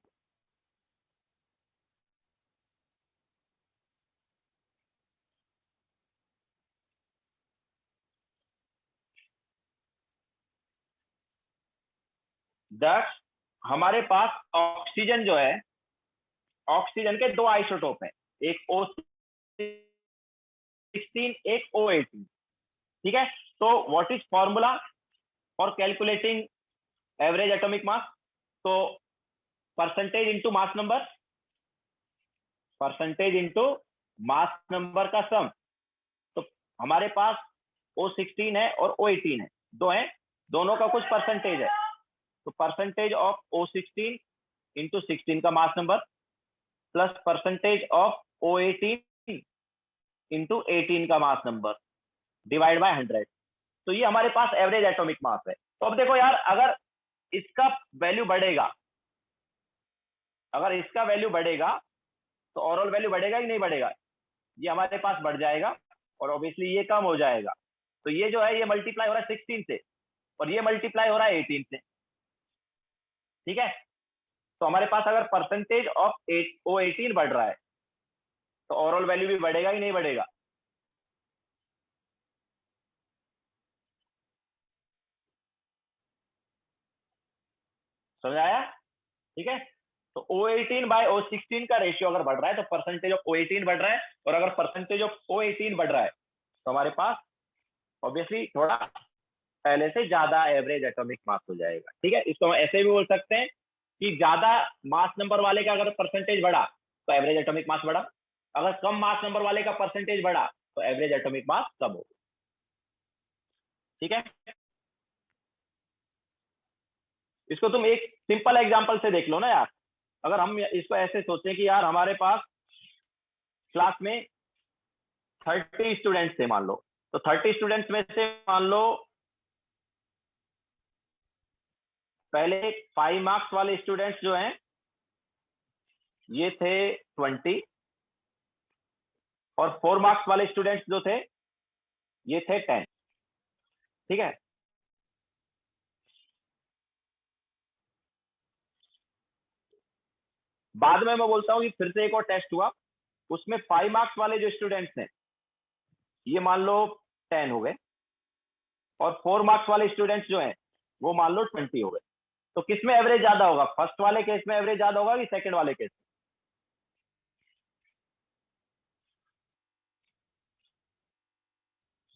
दस, हमारे पास ऑक्सीजन जो है, ऑक्सीजन के 2 आइसोटोप हैं, एक O16, एक O18. ठीक है, तो what is formula for calculating average atomic mass, तो percentage into mass number, percentage into mass number का सम. तो हमारे पास O16 है और O18 है, दो हैं, दोनों का कुछ परसेंटेज है. तो परसेंटेज ऑफ O16 इंटू 16 का mass number plus percentage of O18 into 18 का मास नंबर डिवाइड बाय 100. तो ये हमारे पास एवरेज एटॉमिक मास है. तो अब देखो यार, अगर इसका वैल्यू बढ़ेगा, अगर इसका वैल्यू बढ़ेगा तो ओवरऑल वैल्यू बढ़ेगा कि नहीं बढ़ेगा, ये हमारे पास बढ़ जाएगा, और ऑब्वियसली ये कम हो जाएगा. तो ये जो है ये मल्टीप्लाई हो रहा है 16 से, और ये मल्टीप्लाई हो रहा है 18 से, ठीक है। तो हमारे पास अगर परसेंटेज ऑफ O18 बढ़ रहा है तो ओवरऑल वैल्यू भी बढ़ेगा ही नहीं बढ़ेगा? समझ आया? ठीक है। तो O18 बाय O16 का रेशियो अगर बढ़ रहा है तो परसेंटेज ऑफ O18 बढ़ रहा है, और अगर परसेंटेज ऑफ O18 बढ़ रहा है तो हमारे पास ऑब्वियसली थोड़ा पहले से ज्यादा एवरेज एटॉमिक मास हो जाएगा, ठीक है। इसको हम ऐसे भी बोल सकते हैं कि ज्यादा मास नंबर वाले का अगर परसेंटेज बढ़ा तो एवरेज एटॉमिक मास बढ़ा, अगर कम मास नंबर वाले का परसेंटेज बढ़ा तो एवरेज एटॉमिक मास कम होगा, ठीक है। इसको तुम एक सिंपल एग्जांपल से देख लो ना यार। अगर हम इसको ऐसे सोचें कि यार हमारे पास क्लास में 30 स्टूडेंट्स थे मान लो, तो 30 स्टूडेंट्स में से मान लो पहले 5 मार्क्स वाले स्टूडेंट्स जो हैं ये थे 20, और 4 मार्क्स वाले स्टूडेंट्स जो थे ये थे 10, ठीक है। बाद में मैं बोलता हूं कि फिर से एक और टेस्ट हुआ, उसमें 5 मार्क्स वाले जो स्टूडेंट्स हैं ये मान लो 10 हो गए, और 4 मार्क्स वाले स्टूडेंट्स जो हैं वो मान लो 20 हो गए। तो किसमें एवरेज ज्यादा होगा? फर्स्ट वाले केस में एवरेज ज्यादा होगा कि सेकंड वाले केस में?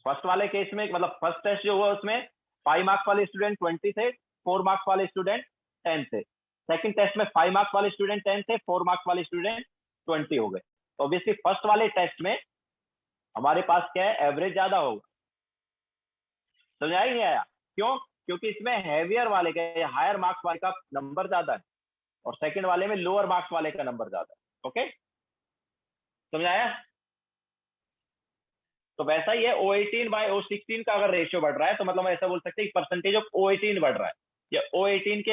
फर्स्ट वाले केस में, मतलब फर्स्ट टेस्ट जो हुआ उसमें 5 मार्क्स वाले स्टूडेंट 20 थे, 4 मार्क्स वाले स्टूडेंट 10 थे। सेकंड टेस्ट में 5 मार्क्स वाले स्टूडेंट 10 थे, 4 मार्क्स वाले स्टूडेंट 20 हो गए। तो ऑब्वियसली फर्स्ट वाले टेस्ट में हमारे पास क्या है? एवरेज ज्यादा होगा। समझ आया नहीं आया? क्यों? क्योंकि इसमें हैवियर वाले का या हायर मार्क्स वाले का नंबर ज्यादा है, और सेकंड वाले में लोअर मार्क्स वाले का नंबर ज्यादा है। ओके, समझ आया? तो वैसा ही है, O18 बाय O16 का अगर रेशियो बढ़ रहा है तो मतलब हम ऐसा बोल सकते हैं कि परसेंटेज ऑफ O18 बढ़ रहा है, या O18 के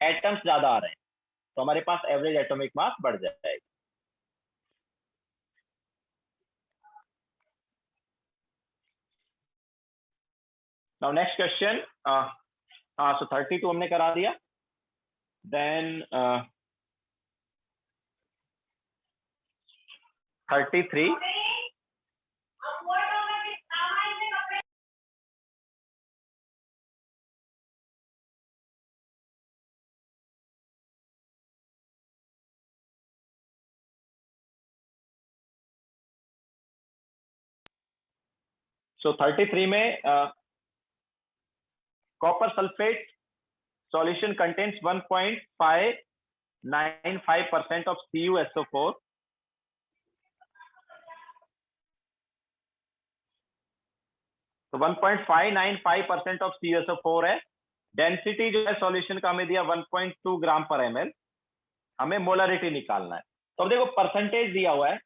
एटम्स ज्यादा आ रहे हैं, तो हमारे पास एवरेज एटॉमिक मास बढ़ जाएगा। Now next question. हाँ, सो 32 हमने करा दिया। देन 33। सो 33 में copper sulphate solution contains 1.595% of CuSO4. तो 1.595% ऑफ CuSO4 है। डेंसिटी जो है सॉल्यूशन का हमें दिया 1.2 ग्राम पर ml। हमें मोलरिटी निकालना है। तो अब देखो परसेंटेज दिया हुआ है,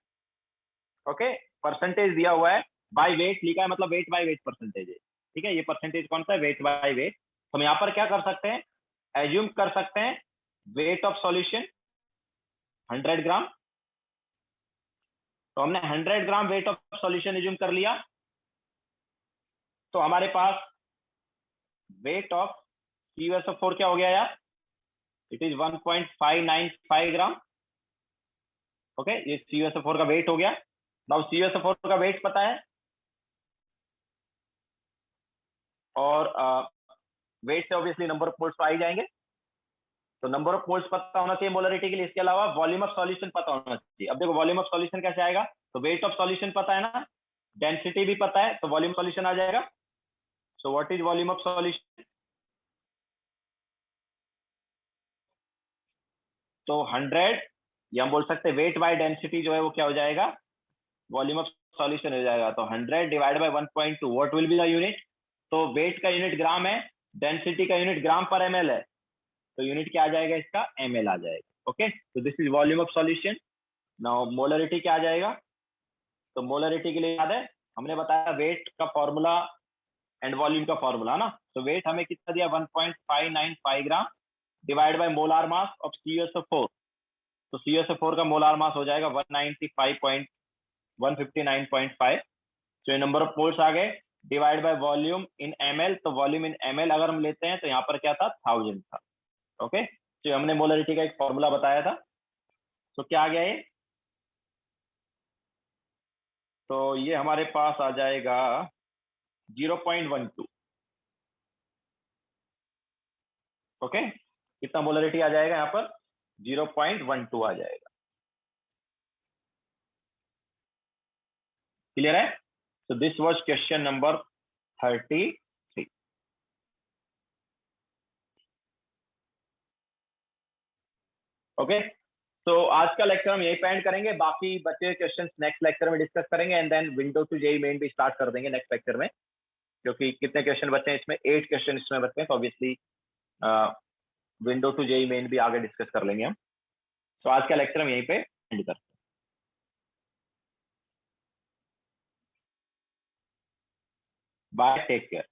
ओके, परसेंटेज दिया हुआ है, बाय वेट लिखा है, मतलब वेट बाय वेट परसेंटेज है, ठीक है। ये परसेंटेज कौन सा है? Weight by weight. तो हम यहाँ पर क्या कर सकते हैं? एज्यूम कर सकते हैं वेट ऑफ सॉल्यूशन 100 ग्राम। तो हमने 100 gram weight of solution assume कर लिया, तो हमारे पास वेट ऑफ CuSO4 क्या हो गया यार? It is 1.595 gram. ओके, ये CuSO4 का वेट हो गया। नाउ CuSO4 का वेट पता है, और वेट से ऑब्वियसली नंबर ऑफ मोल्स तो आ ही जाएंगे। तो नंबर ऑफ मोल्स पता होना चाहिए मोलरिटी के लिए। इसके अलावा वॉल्यूम ऑफ सॉल्यूशन पता होना चाहिए। अब देखो वॉल्यूम ऑफ सॉल्यूशन कैसे आएगा? तो वेट ऑफ सॉल्यूशन पता है ना, डेंसिटी भी पता है, तो वॉल्यूम सॉल्यूशन आ जाएगा। So what is volume of solution? तो 100, या हम बोल सकते हैं वेट बाय डेंसिटी जो है वो क्या हो जाएगा? वॉल्यूम ऑफ सॉल्यूशन हो जाएगा। तो 100 divide by 1.2, what will be the unit? तो वेट का यूनिट ग्राम है, डेंसिटी का यूनिट ग्राम पर ml है, तो यूनिट क्या आ जाएगा इसका? ml आ जाएगा। ओके, तो this is volume of solution. Now molarity क्या आ जाएगा? तो मोलरिटी के लिए याद है हमने बताया वेट का फॉर्मूला एंड वॉल्यूम का फॉर्मूला ना। तो वेट हमें कितना दिया? 1.595 ग्राम divide bye molar mass of CuSO4। तो CuSO4 का मोलार मास हो जाएगा 159.5। तो ये नंबर ऑफ मोल्स आ गए। Divide by volume in ml, तो वॉल्यूम इन ml अगर हम लेते हैं तो यहाँ पर क्या था, 1000 था। ओके, तो हमने मोलरिटी का एक फॉर्मूला बताया था। तो क्या आ गया ये, तो ये हमारे पास आ जाएगा 0.12। ओके, कितना मोलरिटी आ जाएगा यहाँ पर, 0.12 आ जाएगा। क्लियर है? तो this was question number 33। Okay, तो आज का लेक्चर हम यही पे एंड करेंगे, बाकी बचे क्वेश्चंस नेक्स्ट लेक्चर में डिस्कस करेंगे, and then window to JEE Main भी स्टार्ट कर देंगे नेक्स्ट लेक्चर में, क्योंकि कितने क्वेश्चन बचे हैं इसमें, 8 क्वेश्चन इसमें बचे हैं, तो obviously window to JEE Main भी आगे डिस्कस कर लेंगे हम। तो आज का लेक्चर हम यहीं पे एंड करते हैं। Bye, take care.